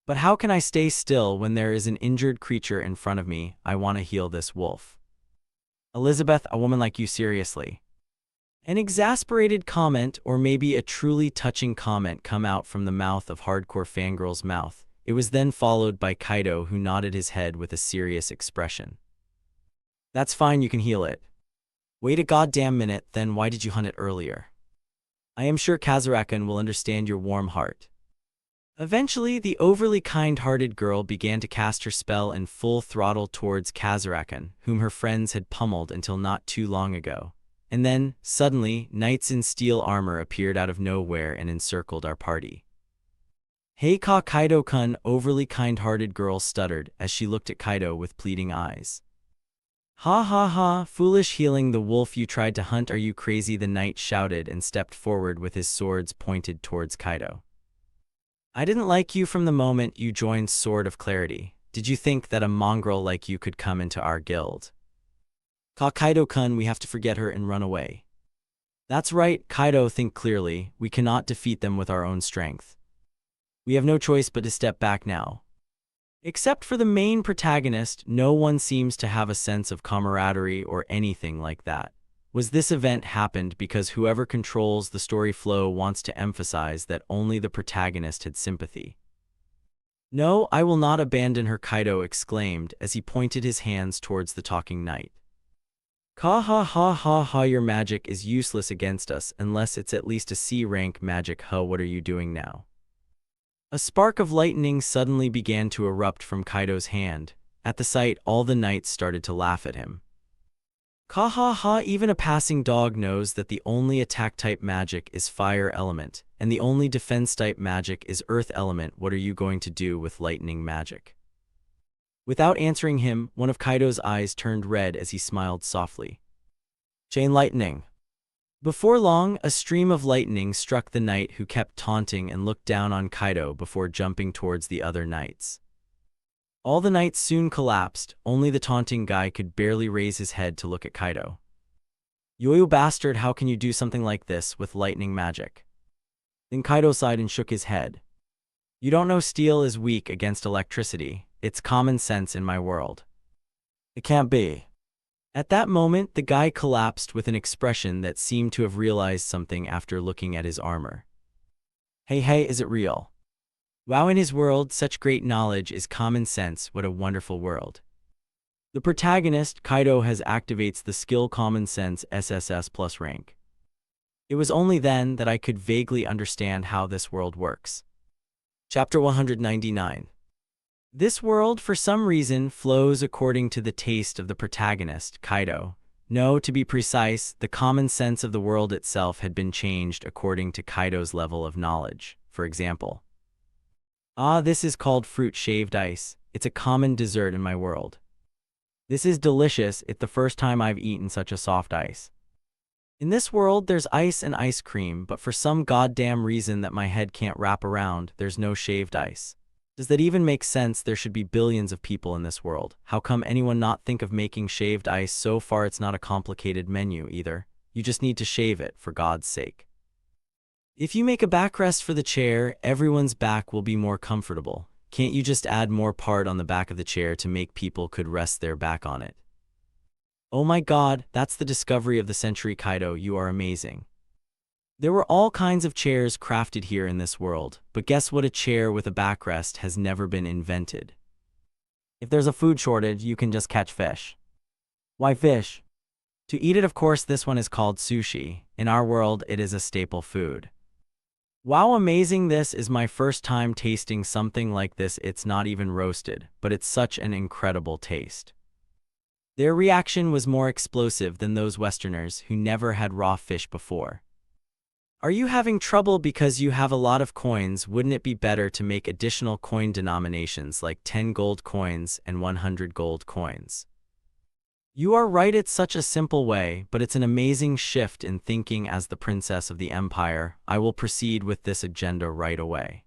But how can I stay still when there is an injured creature in front of me? I want to heal this wolf. Elizabeth, a woman like you, seriously? An exasperated comment, or maybe a truly touching comment, come out from the mouth of Hardcore Fangirl's mouth. It was then followed by Kaido, who nodded his head with a serious expression. That's fine, you can heal it. Wait a goddamn minute, then why did you hunt it earlier? I am sure Kazurakan will understand your warm heart. Eventually, the overly kind-hearted girl began to cast her spell in full throttle towards Kazurakan, whom her friends had pummeled until not too long ago. And then, suddenly, knights in steel armor appeared out of nowhere and encircled our party. Hey Kaido-kun, overly kind-hearted girl stuttered as she looked at Kaido with pleading eyes. Ha, foolish healing the wolf you tried to hunt, are you crazy? The knight shouted and stepped forward with his swords pointed towards Kaido. I didn't like you from the moment you joined Sword of Clarity. Did you think that a mongrel like you could come into our guild? Kaido-kun, we have to forget her and run away. That's right, Kaido, think clearly. We cannot defeat them with our own strength. We have no choice but to step back now. Except for the main protagonist, no one seems to have a sense of camaraderie or anything like that. Was this event happened because whoever controls the story flow wants to emphasize that only the protagonist had sympathy? No, I will not abandon her, Kaido exclaimed as he pointed his hands towards the talking knight. Your magic is useless against us unless it's at least a C-rank magic. What are you doing now? A spark of lightning suddenly began to erupt from Kaido's hand. At the sight, all the knights started to laugh at him. Even a passing dog knows that the only attack-type magic is fire element, and the only defense-type magic is earth element. What are you going to do with lightning magic? Without answering him, one of Kaido's eyes turned red as he smiled softly. Chain lightning. Before long, a stream of lightning struck the knight, who kept taunting and looked down on Kaido before jumping towards the other knights. All the knights soon collapsed, only the taunting guy could barely raise his head to look at Kaido. You bastard, how can you do something like this with lightning magic? Then Kaido sighed and shook his head. You don't know steel is weak against electricity. It's common sense in my world. It can't be. At that moment, the guy collapsed with an expression that seemed to have realized something after looking at his armor. Hey, is it real? Wow, in his world, such great knowledge is common sense. What a wonderful world. The protagonist, Kaido, activates the skill Common Sense SSS plus rank. It was only then that I could vaguely understand how this world works. Chapter 199. This world, for some reason, flows according to the taste of the protagonist, Kaido. No, to be precise, the common sense of the world itself had been changed according to Kaido's level of knowledge. For example, this is called fruit shaved ice. It's a common dessert in my world. This is delicious. It's the first time I've eaten such a soft ice. In this world, there's ice and ice cream, but for some goddamn reason that my head can't wrap around, there's no shaved ice. Does that even make sense? There should be billions of people in this world. How come anyone not think of making shaved ice? So far, it's not a complicated menu either. You just need to shave it, for God's sake. If you make a backrest for the chair, everyone's back will be more comfortable. Can't you just add more part on the back of the chair to make people could rest their back on it? Oh my God, that's the discovery of the century, Kaido. You are amazing. There were all kinds of chairs crafted here in this world, but guess what? A chair with a backrest has never been invented. If there's a food shortage, you can just catch fish. Why fish? To eat it, of course. This one is called sushi. In our world, it is a staple food. Wow, amazing. This is my first time tasting something like this. It's not even roasted, but it's such an incredible taste. Their reaction was more explosive than those Westerners who never had raw fish before. Are you having trouble because you have a lot of coins? Wouldn't it be better to make additional coin denominations like 10 gold coins and 100 gold coins? You are right, it's such a simple way, but it's an amazing shift in thinking. As the princess of the empire, I will proceed with this agenda right away.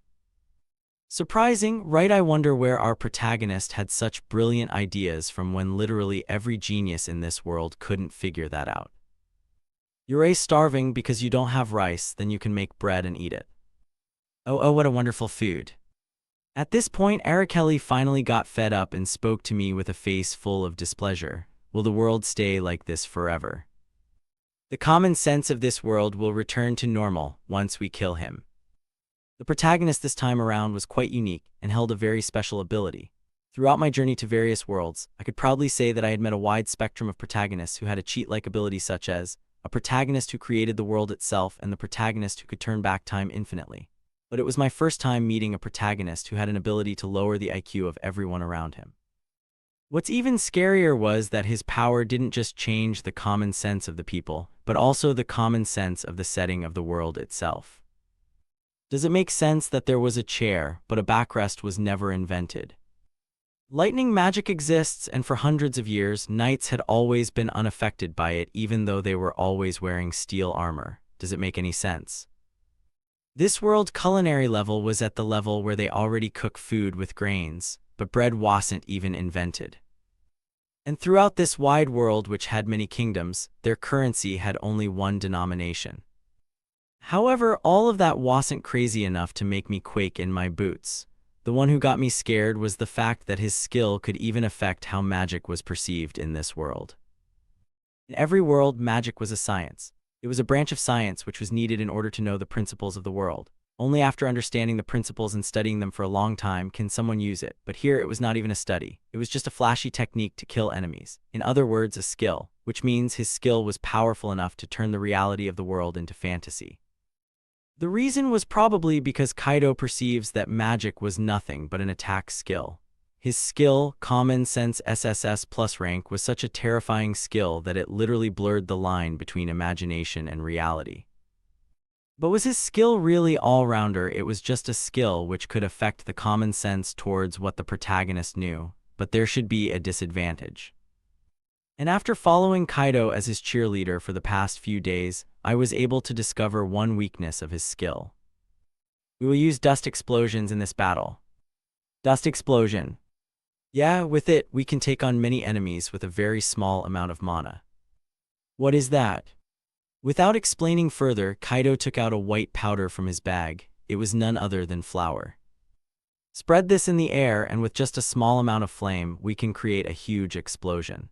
Surprising, right? I wonder where our protagonist had such brilliant ideas from when literally every genius in this world couldn't figure that out. You're starving because you don't have rice, then you can make bread and eat it. Oh, what a wonderful food. At this point, Arakeli finally got fed up and spoke to me with a face full of displeasure. Will the world stay like this forever? The common sense of this world will return to normal once we kill him. The protagonist this time around was quite unique and held a very special ability. Throughout my journey to various worlds, I could proudly say that I had met a wide spectrum of protagonists who had a cheat-like ability, such as a protagonist who created the world itself and the protagonist who could turn back time infinitely. But it was my first time meeting a protagonist who had an ability to lower the IQ of everyone around him. What's even scarier was that his power didn't just change the common sense of the people, but also the common sense of the setting of the world itself. Does it make sense that there was a chair, but a backrest was never invented? Lightning magic exists, and for hundreds of years, knights had always been unaffected by it, even though they were always wearing steel armor. Does it make any sense? This world culinary level was at the level where they already cook food with grains, but bread wasn't even invented. And throughout this wide world, which had many kingdoms, their currency had only one denomination. However, all of that wasn't crazy enough to make me quake in my boots. The one who got me scared was the fact that his skill could even affect how magic was perceived in this world. In every world, magic was a science. It was a branch of science which was needed in order to know the principles of the world. Only after understanding the principles and studying them for a long time can someone use it. But here it was not even a study. It was just a flashy technique to kill enemies. In other words, a skill, which means his skill was powerful enough to turn the reality of the world into fantasy. The reason was probably because Kaido perceives that magic was nothing but an attack skill. His skill, Common Sense SSS plus rank, was such a terrifying skill that it literally blurred the line between imagination and reality. But was his skill really all-rounder? It was just a skill which could affect the common sense towards what the protagonist knew, but there should be a disadvantage. And after following Kaido as his cheerleader for the past few days, I was able to discover one weakness of his skill. We will use dust explosions in this battle. Dust explosion. Yeah, with it, we can take on many enemies with a very small amount of mana. What is that? Without explaining further, Kaido took out a white powder from his bag. It was none other than flour. Spread this in the air, and with just a small amount of flame, we can create a huge explosion.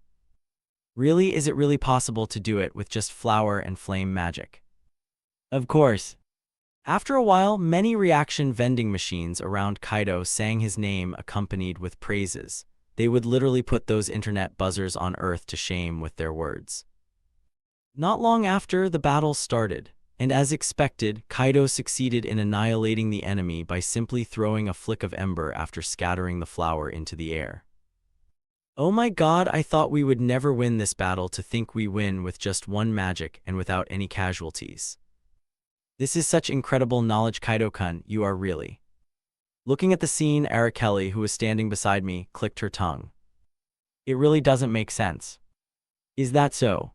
Really, is it really possible to do it with just flour and flame magic? Of course. After a while, many reaction vending machines around Kaido sang his name accompanied with praises. They would literally put those internet buzzers on Earth to shame with their words. Not long after, the battle started. And as expected, Kaido succeeded in annihilating the enemy by simply throwing a flick of ember after scattering the flower into the air. Oh my god, I thought we would never win this battle to think we win with just one magic and without any casualties. This is such incredible knowledge, Kaido-kun, you are really. Looking at the scene, Arakeli, who was standing beside me, clicked her tongue. It really doesn't make sense. Is that so?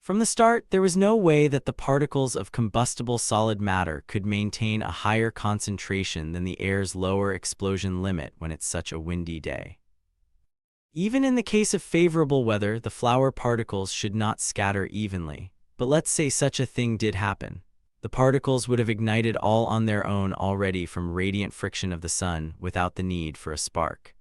From the start, there was no way that the particles of combustible solid matter could maintain a higher concentration than the air's lower explosion limit when it's such a windy day. Even in the case of favorable weather, the flower particles should not scatter evenly. But let's say such a thing did happen. The particles would have ignited all on their own already from radiant friction of the sun without the need for a spark.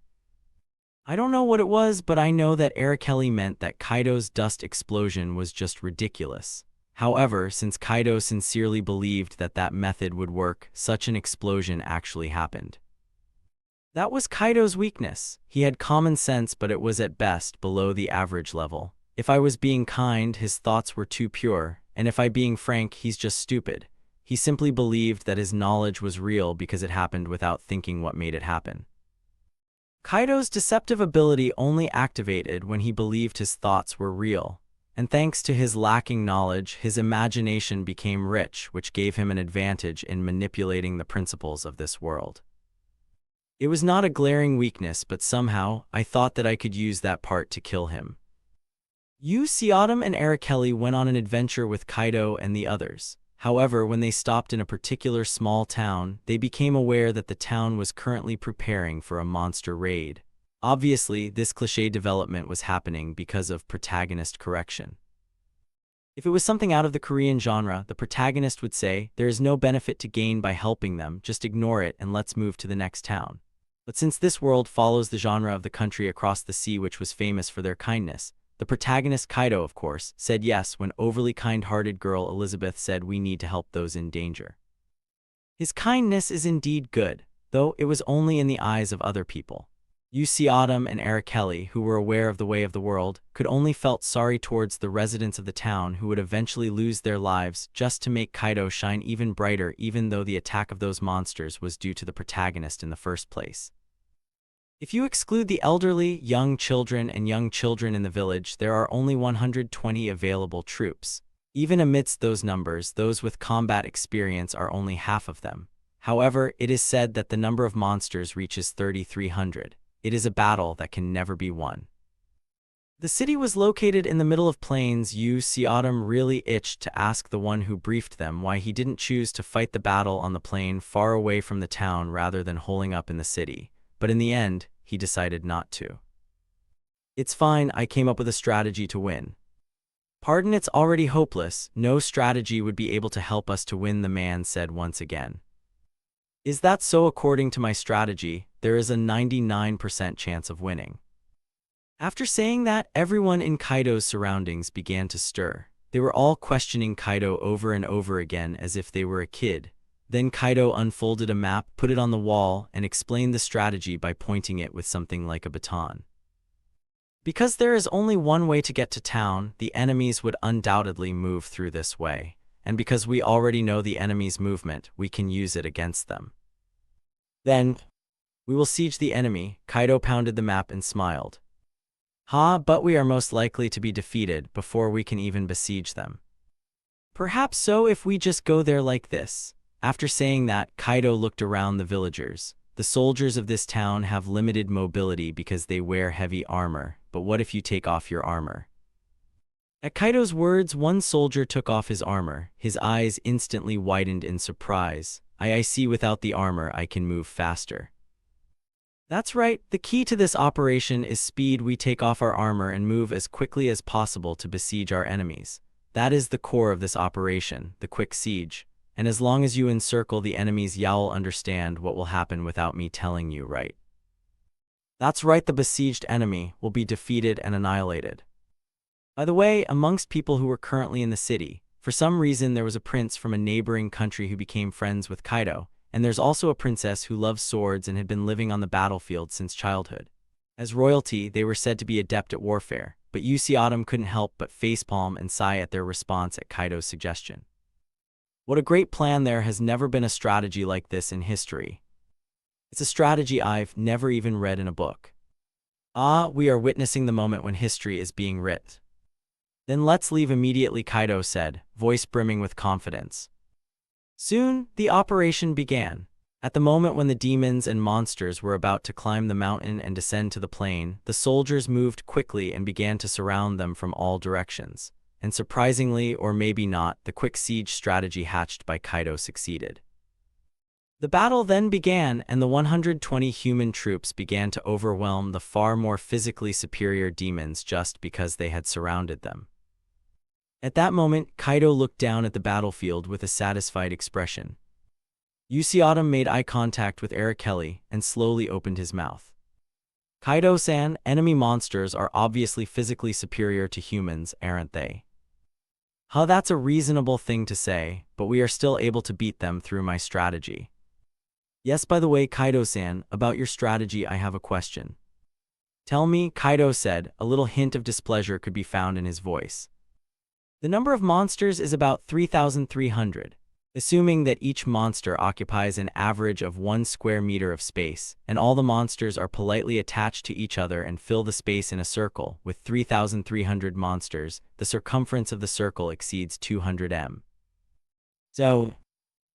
I don't know what it was, but I know that Arakeli meant that Kaido's dust explosion was just ridiculous. However, since Kaido sincerely believed that that method would work, such an explosion actually happened. That was Kaido's weakness. He had common sense, but it was at best below the average level. If I was being kind, his thoughts were too pure, and if I'm being frank, he's just stupid. He simply believed that his knowledge was real because it happened without thinking what made it happen. Kaido's deceptive ability only activated when he believed his thoughts were real, and thanks to his lacking knowledge, his imagination became rich, which gave him an advantage in manipulating the principles of this world. It was not a glaring weakness, but somehow, I thought that I could use that part to kill him. Uchiautum and Arakeli went on an adventure with Kaido and the others. However, when they stopped in a particular small town, they became aware that the town was currently preparing for a monster raid. Obviously, this cliché development was happening because of protagonist correction. If it was something out of the Korean genre, the protagonist would say, "There is no benefit to gain by helping them, just ignore it and let's move to the next town." But since this world follows the genre of the country across the sea which was famous for their kindness, the protagonist Kaido, of course, said yes when overly kind-hearted girl Elizabeth said we need to help those in danger. His kindness is indeed good, though it was only in the eyes of other people. Uchiautum and Arakeli, who were aware of the way of the world, could only felt sorry towards the residents of the town who would eventually lose their lives just to make Kaido shine even brighter, even though the attack of those monsters was due to the protagonist in the first place. If you exclude the elderly, young children in the village, there are only 120 available troops. Even amidst those numbers, those with combat experience are only half of them. However, it is said that the number of monsters reaches 3,300. It is a battle that can never be won. The city was located in the middle of plains. Uchiautum really itched to ask the one who briefed them why he didn't choose to fight the battle on the plain far away from the town rather than holing up in the city. But in the end, he decided not to. It's fine, I came up with a strategy to win. Pardon, it's already hopeless. No strategy would be able to help us to win, the man said once again. Is that so? According to my strategy, there is a 99% chance of winning. After saying that, everyone in Kaido's surroundings began to stir. They were all questioning Kaido over and over again as if they were a kid. Then Kaido unfolded a map, put it on the wall, and explained the strategy by pointing it with something like a baton. Because there is only one way to get to town, the enemies would undoubtedly move through this way. And because we already know the enemy's movement, we can use it against them. Then, we will siege the enemy. Kaido pounded the map and smiled. But we are most likely to be defeated before we can even besiege them. Perhaps so if we just go there like this. After saying that, Kaido looked around the villagers. The soldiers of this town have limited mobility because they wear heavy armor, but what if you take off your armor? At Kaido's words, one soldier took off his armor. His eyes instantly widened in surprise. I see, without the armor I can move faster. That's right, the key to this operation is speed. We take off our armor and move as quickly as possible to besiege our enemies. That is the core of this operation, the quick siege. And as long as you encircle the enemies, you'll understand what will happen without me telling you, right? That's right, the besieged enemy will be defeated and annihilated. By the way, amongst people who were currently in the city, for some reason there was a prince from a neighboring country who became friends with Kaido, and there's also a princess who loves swords and had been living on the battlefield since childhood. As royalty, they were said to be adept at warfare, but Uchiautum couldn't help but facepalm and sigh at their response at Kaido's suggestion. What a great plan. There has never been a strategy like this in history. It's a strategy I've never even read in a book. Ah, we are witnessing the moment when history is being writ. Then let's leave immediately, Kaido said, voice brimming with confidence. Soon, the operation began. At the moment when the demons and monsters were about to climb the mountain and descend to the plain, the soldiers moved quickly and began to surround them from all directions. And surprisingly, or maybe not, the quick siege strategy hatched by Kaido succeeded. The battle then began, and the 120 human troops began to overwhelm the far more physically superior demons just because they had surrounded them. At that moment, Kaido looked down at the battlefield with a satisfied expression. Autumn made eye contact with Arakeli and slowly opened his mouth. Kaido-san, enemy monsters are obviously physically superior to humans, aren't they? Huh, that's a reasonable thing to say, but we are still able to beat them through my strategy. Yes, by the way, Kaido-san, about your strategy I have a question. Tell me, Kaido said, a little hint of displeasure could be found in his voice. The number of monsters is about 3,300. Assuming that each monster occupies an average of 1 square meter of space, and all the monsters are politely attached to each other and fill the space in a circle, with 3,300 monsters, the circumference of the circle exceeds 200 m. So,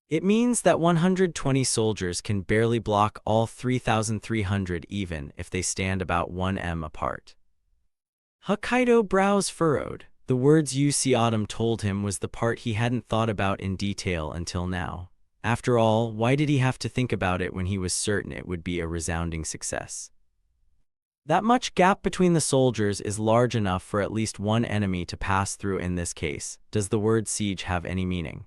it means that 120 soldiers can barely block all 3,300 even if they stand about 1 m apart. Hokkaido brows furrowed. The words Autumn told him was the part he hadn't thought about in detail until now. After all, why did he have to think about it when he was certain it would be a resounding success? That much gap between the soldiers is large enough for at least one enemy to pass through in this case. Does the word siege have any meaning?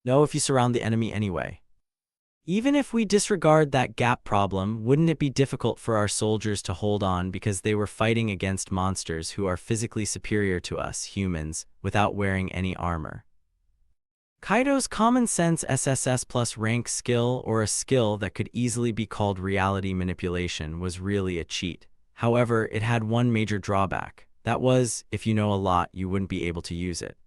No, if you surround the enemy anyway. Even if we disregard that gap problem, wouldn't it be difficult for our soldiers to hold on because they were fighting against monsters who are physically superior to us, humans, without wearing any armor? Kaido's common sense SSS plus rank skill, or a skill that could easily be called reality manipulation, was really a cheat. However, it had one major drawback. That was, if you know a lot, you wouldn't be able to use it.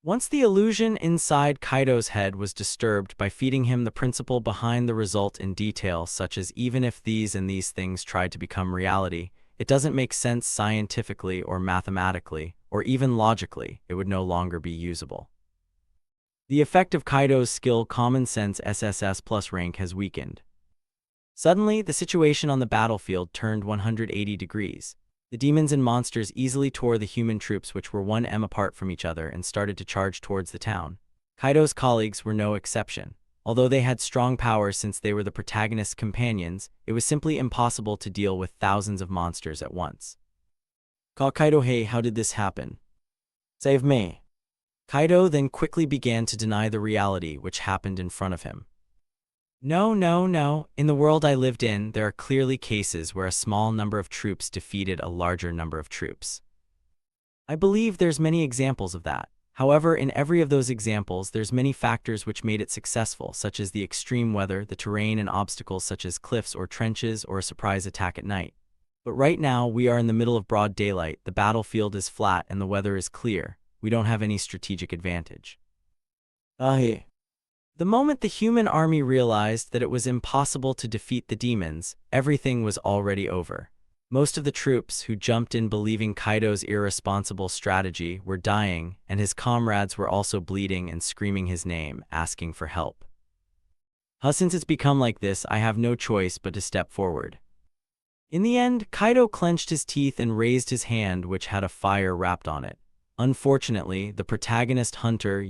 Once the illusion inside Kaido's head was disturbed by feeding him the principle behind the result in detail, such as even if these and these things tried to become reality, it doesn't make sense scientifically or mathematically, or even logically, it would no longer be usable. The effect of Kaido's skill common sense SSS plus rank has weakened. Suddenly, the situation on the battlefield turned 180 degrees. The demons and monsters easily tore the human troops, which were 1 m apart from each other, and started to charge towards the town. Kaido's colleagues were no exception. Although they had strong powers since they were the protagonist's companions, it was simply impossible to deal with thousands of monsters at once. Kaido, hey, how did this happen? Save me. Kaido then quickly began to deny the reality which happened in front of him. No. In the world I lived in, there are clearly cases where a small number of troops defeated a larger number of troops. I believe there's many examples of that. However, in every of those examples, there's many factors which made it successful, such as the extreme weather, the terrain, and obstacles such as cliffs or trenches, or a surprise attack at night. But right now, we are in the middle of broad daylight, the battlefield is flat, and the weather is clear. We don't have any strategic advantage. The moment the human army realized that it was impossible to defeat the demons, everything was already over. Most of the troops who jumped in believing Kaido's irresponsible strategy were dying, and his comrades were also bleeding and screaming his name, asking for help. Since it's become like this, I have no choice but to step forward. In the end, Kaido clenched his teeth and raised his hand, which had a fire wrapped on it. Unfortunately, the protagonist hunter,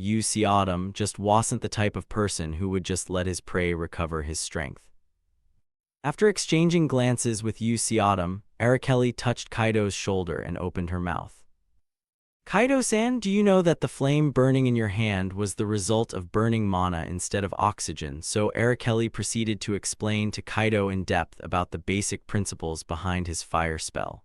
Autumn, just wasn't the type of person who would just let his prey recover his strength. After exchanging glances with Autumn, Arakeli touched Kaido's shoulder and opened her mouth. Kaido-san, do you know that the flame burning in your hand was the result of burning mana instead of oxygen? So Arakeli proceeded to explain to Kaido in depth about the basic principles behind his fire spell.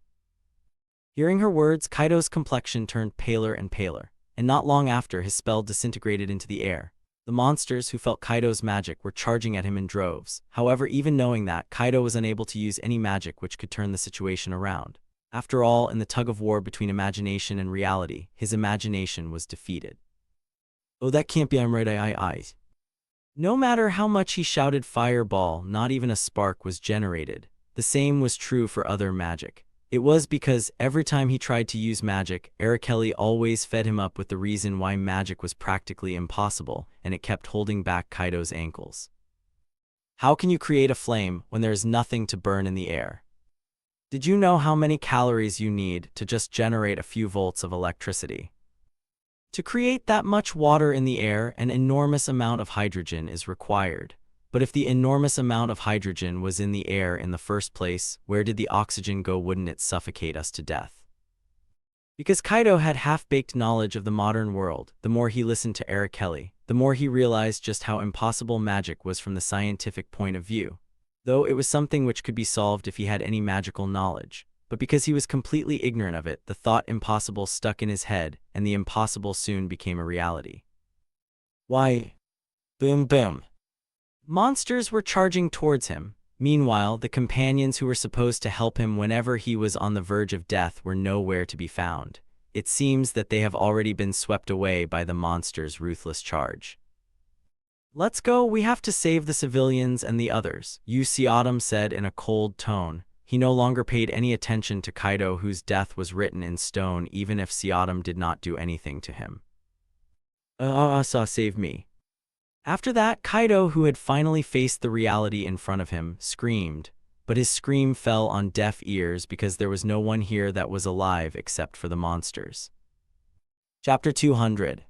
Hearing her words, Kaido's complexion turned paler and paler, and not long after, his spell disintegrated into the air. The monsters who felt Kaido's magic were charging at him in droves. However, even knowing that, Kaido was unable to use any magic which could turn the situation around. After all, in the tug-of-war between imagination and reality, his imagination was defeated. Oh, that can't be, I'm right, I. No matter how much he shouted fireball, not even a spark was generated. The same was true for other magic. It was because every time he tried to use magic, Arakeli always fed him up with the reason why magic was practically impossible, and it kept holding back Kaido's ankles. How can you create a flame when there is nothing to burn in the air? Did you know how many calories you need to just generate a few volts of electricity? To create that much water in the air, an enormous amount of hydrogen is required. But if the enormous amount of hydrogen was in the air in the first place, where did the oxygen go? Wouldn't it suffocate us to death? Because Kaido had half-baked knowledge of the modern world, the more he listened to Arakeli, the more he realized just how impossible magic was from the scientific point of view. Though it was something which could be solved if he had any magical knowledge. But because he was completely ignorant of it, the thought impossible stuck in his head, and the impossible soon became a reality. Why? Boom boom. Monsters were charging towards him. Meanwhile, the companions who were supposed to help him whenever he was on the verge of death were nowhere to be found. It seems that they have already been swept away by the monster's ruthless charge. Let's go, we have to save the civilians and the others, Yu Xiaodam said in a cold tone. He no longer paid any attention to Kaido, whose death was written in stone even if Xiaodam did not do anything to him. Save me. After that, Kaido, who had finally faced the reality in front of him, screamed. But his scream fell on deaf ears because there was no one here that was alive except for the monsters. Chapter 200.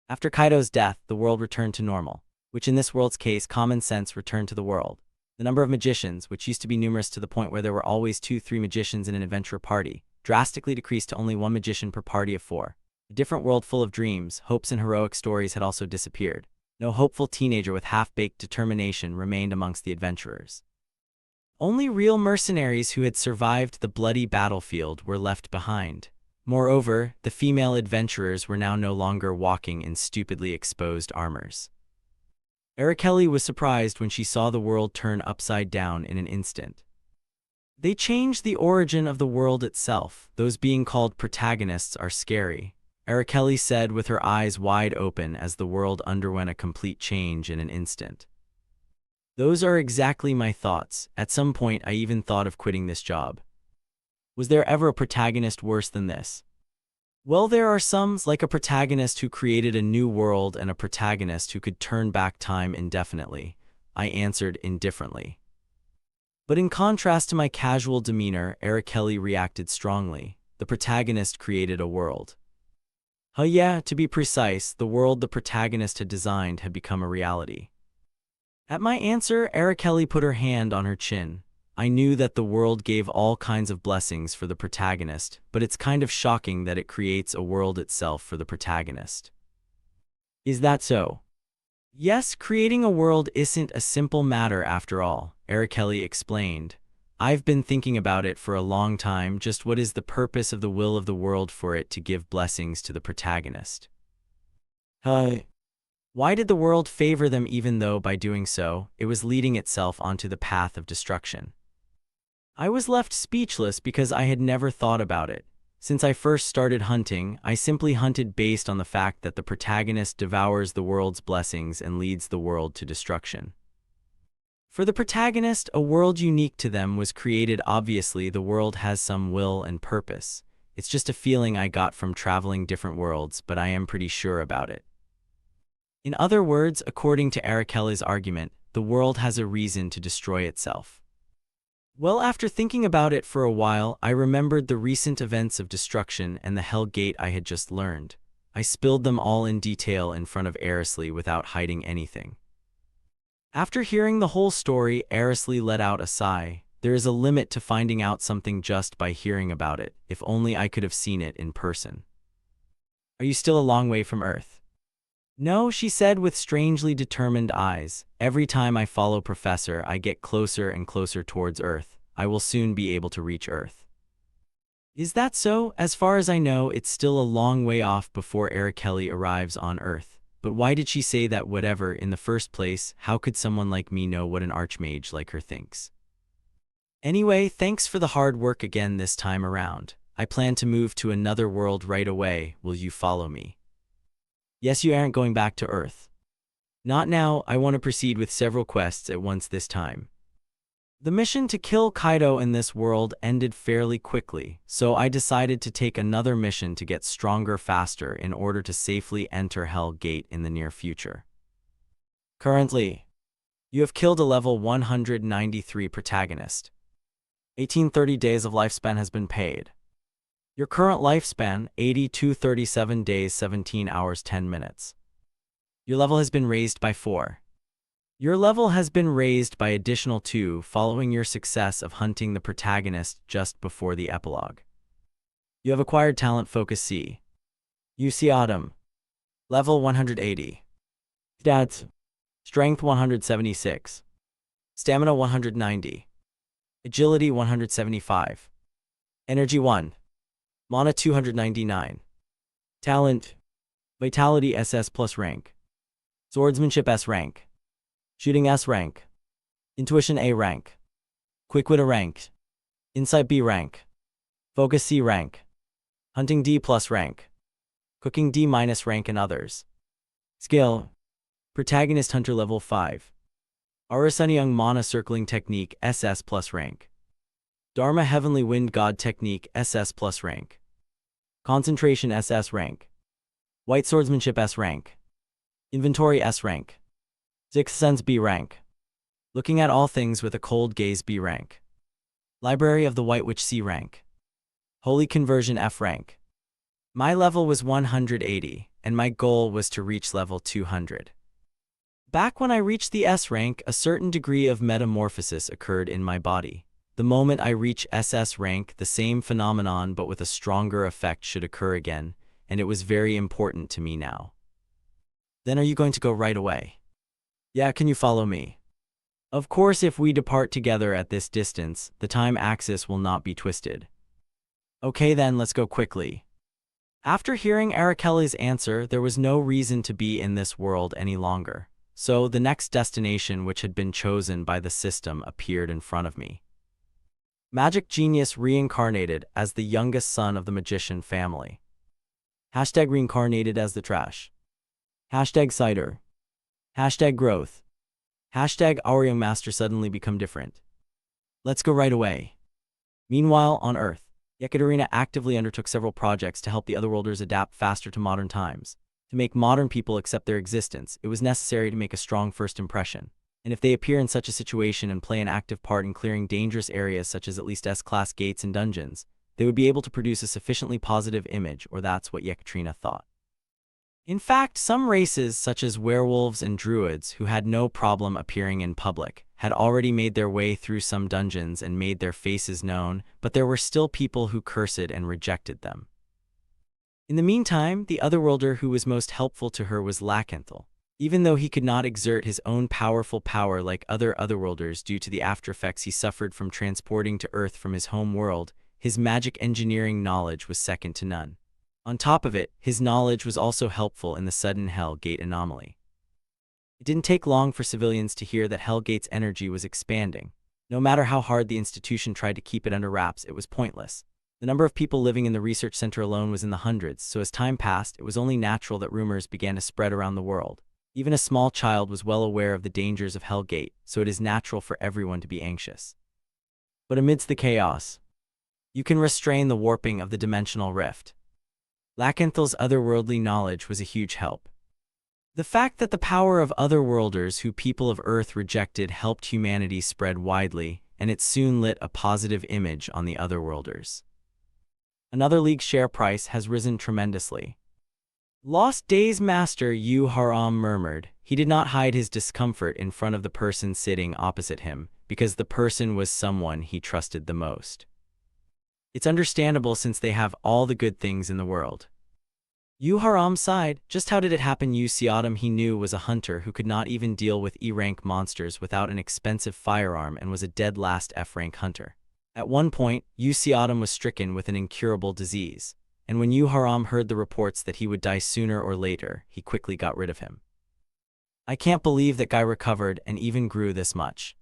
After Kaido's death, the world returned to normal, which in this world's case, common sense returned to the world. The number of magicians, which used to be numerous to the point where there were always 2-3 magicians in an adventurer party, drastically decreased to only 1 magician per party of 4. A different world full of dreams, hopes, and heroic stories had also disappeared. No hopeful teenager with half-baked determination remained amongst the adventurers. Only real mercenaries who had survived the bloody battlefield were left behind. Moreover, the female adventurers were now no longer walking in stupidly exposed armors. Arakeli was surprised when she saw the world turn upside down in an instant. They changed the origin of the world itself. Those being called protagonists are scary, Arakeli said with her eyes wide open as the world underwent a complete change in an instant. Those are exactly my thoughts. At some point I even thought of quitting this job. Was there ever a protagonist worse than this? Well, there are some, like a protagonist who created a new world and a protagonist who could turn back time indefinitely. I answered indifferently. But in contrast to my casual demeanor, Arakeli reacted strongly. The protagonist created a world. Yeah, to be precise, the world the protagonist had designed had become a reality. At my answer, Arakeli put her hand on her chin. I knew that the world gave all kinds of blessings for the protagonist, but it's kind of shocking that it creates a world itself for the protagonist. Is that so? Yes, creating a world isn't a simple matter after all, Arakeli explained. I've been thinking about it for a long time. Just what is the purpose of the will of the world for it to give blessings to the protagonist? Why did the world favor them even though by doing so, it was leading itself onto the path of destruction? I was left speechless because I had never thought about it. Since I first started hunting, I simply hunted based on the fact that the protagonist devours the world's blessings and leads the world to destruction. For the protagonist, a world unique to them was created. Obviously, the world has some will and purpose. It's just a feeling I got from traveling different worlds, but I am pretty sure about it. In other words, according to Arakeli's argument, the world has a reason to destroy itself. Well, after thinking about it for a while, I remembered the recent events of destruction and the Hell Gate I had just learned. I spilled them all in detail in front of Arakeli without hiding anything. After hearing the whole story, Arakeli let out a sigh. There is a limit to finding out something just by hearing about it. If only I could have seen it in person. Are you still a long way from Earth? No, she said with strangely determined eyes. Every time I follow Professor, I get closer and closer towards Earth. I will soon be able to reach Earth. Is that so? As far as I know, it's still a long way off before Arakeli arrives on Earth. But why did she say that whatever in the first place? How could someone like me know what an archmage like her thinks? Anyway, thanks for the hard work again this time around. I plan to move to another world right away. Will you follow me? Yes, you aren't going back to Earth. Not now. I want to proceed with several quests at once this time. The mission to kill Kaido in this world ended fairly quickly, so I decided to take another mission to get stronger faster in order to safely enter Hell Gate in the near future. Currently, you have killed a level 193 protagonist. 1830 days of lifespan has been paid. Your current lifespan, 8237 days, 17 hours, 10 minutes. Your level has been raised by 4. Your level has been raised by additional 2 following your success of hunting the protagonist just before the epilogue. You have acquired talent Focus C. UC Autumn. Level 180. Stats. Strength 176. Stamina 190. Agility 175. Energy 1. Mana 299. Talent. Vitality SS plus rank. Swordsmanship S rank. Shooting S rank. Intuition A rank. Quick-wit A rank. Insight B rank. Focus C rank. Hunting D plus rank. Cooking D minus rank and others. Skill. Protagonist Hunter level 5. Arasanyang Mana Circling Technique SS plus rank. Dharma Heavenly Wind God Technique SS plus rank. Concentration SS rank. White Swordsmanship S rank. Inventory S rank. Sixth Sense B rank. Looking at all things with a cold gaze B rank. Library of the White Witch C rank. Holy Conversion F rank. My level was 180, and my goal was to reach level 200. Back when I reached the S rank, a certain degree of metamorphosis occurred in my body. The moment I reach SS rank, the same phenomenon but with a stronger effect should occur again, and it was very important to me now. Then are you going to go right away? Yeah, can you follow me? Of course, if we depart together at this distance, the time axis will not be twisted. Okay then, let's go quickly. After hearing Arakelli's answer, there was no reason to be in this world any longer. So the next destination which had been chosen by the system appeared in front of me. Magic Genius reincarnated as the youngest son of the magician family. Hashtag reincarnated as the trash. Hashtag cider. Hashtag growth. Hashtag our young master suddenly become different. Let's go right away. Meanwhile, on Earth, Yekaterina actively undertook several projects to help the Otherworlders adapt faster to modern times. To make modern people accept their existence, it was necessary to make a strong first impression. And if they appear in such a situation and play an active part in clearing dangerous areas such as at least S-class gates and dungeons, they would be able to produce a sufficiently positive image, or that's what Yekaterina thought. In fact, some races, such as werewolves and druids, who had no problem appearing in public, had already made their way through some dungeons and made their faces known, but there were still people who cursed and rejected them. In the meantime, the Otherworlder who was most helpful to her was Lakenthal. Even though he could not exert his own powerful power like other Otherworlders due to the aftereffects he suffered from transporting to Earth from his home world, his magic engineering knowledge was second to none. On top of it, his knowledge was also helpful in the sudden Hell Gate anomaly. It didn't take long for civilians to hear that Hell Gate's energy was expanding. No matter how hard the institution tried to keep it under wraps, it was pointless. The number of people living in the research center alone was in the hundreds, so as time passed, it was only natural that rumors began to spread around the world. Even a small child was well aware of the dangers of Hell Gate, so it is natural for everyone to be anxious. But amidst the chaos, you can restrain the warping of the dimensional rift. Lakenthal's otherworldly knowledge was a huge help. The fact that the power of Otherworlders who people of Earth rejected helped humanity spread widely, and it soon lit a positive image on the Otherworlders. Another league's share price has risen tremendously. Lost Days Master Yu Haram murmured. He did not hide his discomfort in front of the person sitting opposite him, because the person was someone he trusted the most. It's understandable since they have all the good things in the world. Yu Haram sighed. Just how did it happen? Yu Xiaodam he knew was a hunter who could not even deal with E-rank monsters without an expensive firearm and was a dead last F-rank hunter. At one point, Yu Xiaodam was stricken with an incurable disease, and when Yu Haram heard the reports that he would die sooner or later, he quickly got rid of him. I can't believe that guy recovered and even grew this much.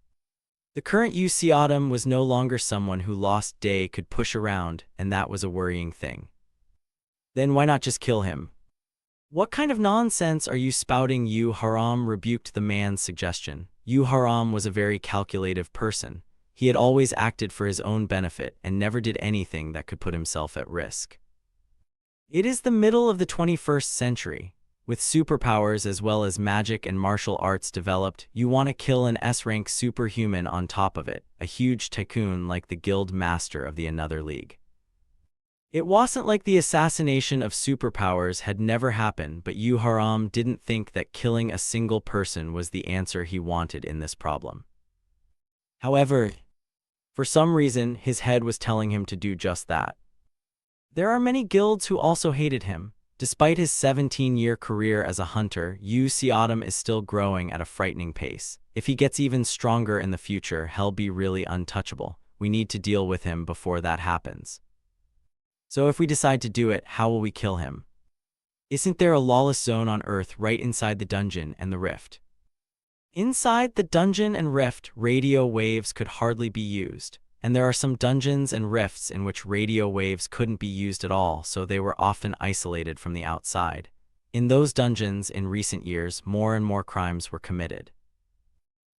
The current Yu Xiaodam was no longer someone who Lost Day could push around, and that was a worrying thing. Then why not just kill him? "What kind of nonsense are you spouting?" Yu Haram rebuked the man's suggestion. Yu Haram was a very calculative person. He had always acted for his own benefit and never did anything that could put himself at risk. It is the middle of the 21st century. With superpowers as well as magic and martial arts developed, you want to kill an S-rank superhuman on top of it, a huge tycoon like the guild master of the Another League. It wasn't like the assassination of superpowers had never happened, but Yu Haram didn't think that killing a single person was the answer he wanted in this problem. However, for some reason, his head was telling him to do just that. There are many guilds who also hated him. Despite his 17-year career as a hunter, Yu Xiaodam is still growing at a frightening pace. If he gets even stronger in the future, he'll be really untouchable. We need to deal with him before that happens. So if we decide to do it, how will we kill him? Isn't there a lawless zone on Earth right inside the dungeon and the rift? Inside the dungeon and rift, radio waves could hardly be used. And there are some dungeons and rifts in which radio waves couldn't be used at all, so they were often isolated from the outside. In those dungeons, in recent years, more and more crimes were committed.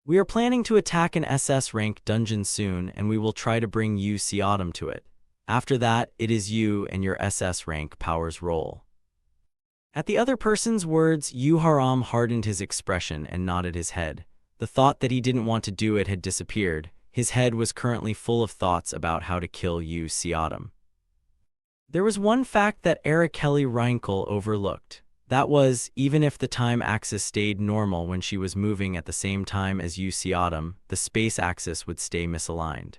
We are planning to attack an SS-rank dungeon soon, and we will try to bring Yu Xiaodam to it. After that, it is you and your SS-rank powers roll. At the other person's words, Yu Haram hardened his expression and nodded his head. The thought that he didn't want to do it had disappeared. His head was currently full of thoughts about how to kill Yu Xiaodam. There was one fact that Araceli Reinkel overlooked. That was, even if the time axis stayed normal when she was moving at the same time as Yu Xiaodam, the space axis would stay misaligned.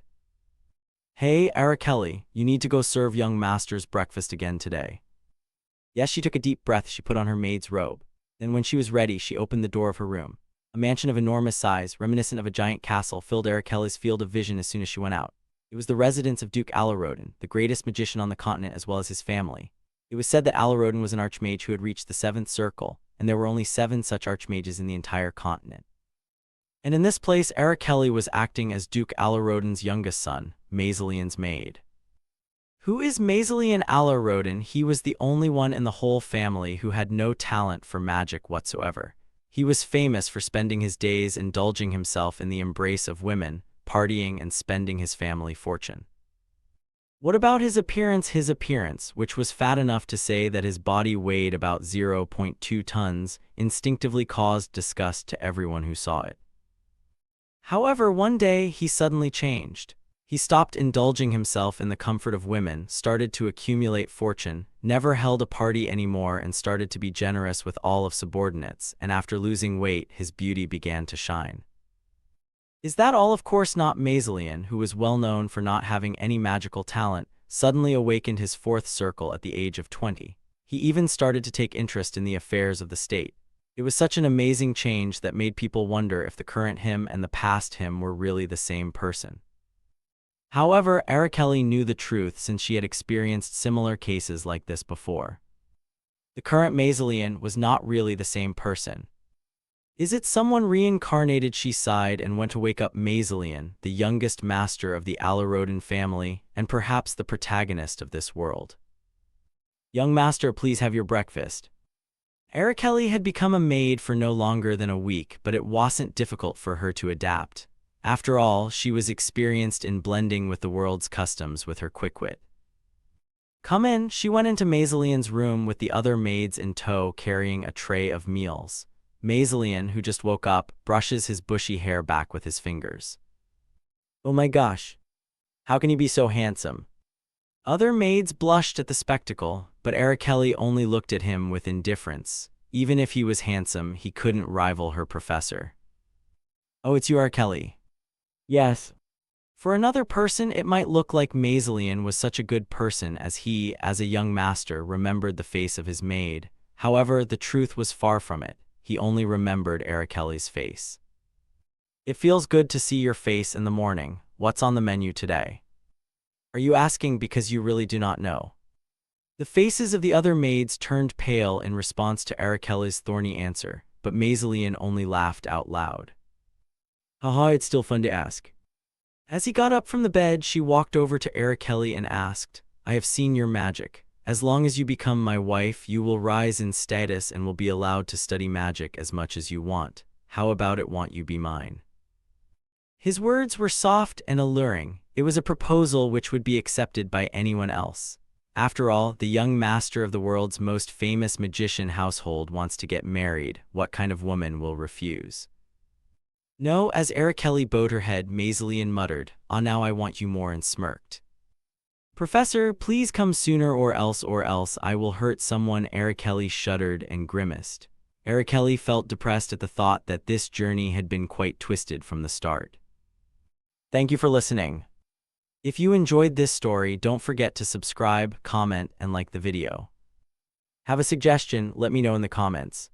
"Hey, Araceli, you need to go serve young masters breakfast again today." Yes, she took a deep breath. She put on her maid's robe. Then when she was ready, she opened the door of her room. A mansion of enormous size, reminiscent of a giant castle, filled Araceli's field of vision as soon as she went out. It was the residence of Duke Alarodin, the greatest magician on the continent, as well as his family. It was said that Alarodin was an archmage who had reached the 7th circle, and there were only 7 such archmages in the entire continent. And in this place, Araceli was acting as Duke Alarodin's youngest son, Maiselian's maid. Who is Maiselian Alarodin? He was the only one in the whole family who had no talent for magic whatsoever. He was famous for spending his days indulging himself in the embrace of women, partying and spending his family fortune. What about his appearance? His appearance, which was fat enough to say that his body weighed about 0.2 tons, instinctively caused disgust to everyone who saw it. However, one day he suddenly changed. He stopped indulging himself in the comfort of women, started to accumulate fortune, never held a party anymore, and started to be generous with all of subordinates, and after losing weight, his beauty began to shine. Is that all? Of course not. Maiselian, who was well known for not having any magical talent, suddenly awakened his 4th circle at the age of 20. He even started to take interest in the affairs of the state. It was such an amazing change that made people wonder if the current him and the past him were really the same person. However, Araceli knew the truth since she had experienced similar cases like this before. The current Maiselian was not really the same person. Is it someone reincarnated? She sighed and went to wake up Maiselian, the youngest master of the Alarodin family, and perhaps the protagonist of this world. "Young master, please have your breakfast." Araceli had become a maid for no longer than a week, but it wasn't difficult for her to adapt. After all, she was experienced in blending with the world's customs with her quick wit. "Come in." She went into Maiselian's room with the other maids in tow, carrying a tray of meals. Maiselian, who just woke up, brushes his bushy hair back with his fingers. "Oh my gosh, how can you be so handsome?" Other maids blushed at the spectacle, but Araceli only looked at him with indifference. Even if he was handsome, he couldn't rival her professor. "Oh, it's you, Araceli." "Yes." For another person, it might look like Maiselian was such a good person as he, as a young master, remembered the face of his maid. However, the truth was far from it. He only remembered Araceli's face. "It feels good to see your face in the morning. What's on the menu today?" "Are you asking because you really do not know?" The faces of the other maids turned pale in response to Araceli's thorny answer, but Maiselian only laughed out loud. "Haha, it's still fun to ask." As he got up from the bed, she walked over to Araceli and asked, "I have seen your magic. As long as you become my wife, you will rise in status and will be allowed to study magic as much as you want. How about it, won't you be mine? His words were soft and alluring. It was a proposal which would be accepted by anyone else. After all, the young master of the world's most famous magician household wants to get married. What kind of woman will refuse? No, as Araceli bowed her head mazily and muttered, "Ah, now I want you more," and smirked. "Professor, please come sooner or else I will hurt someone." Araceli shuddered and grimaced. Araceli felt depressed at the thought that this journey had been quite twisted from the start. Thank you for listening. If you enjoyed this story, don't forget to subscribe, comment, and like the video. Have a suggestion? Let me know in the comments.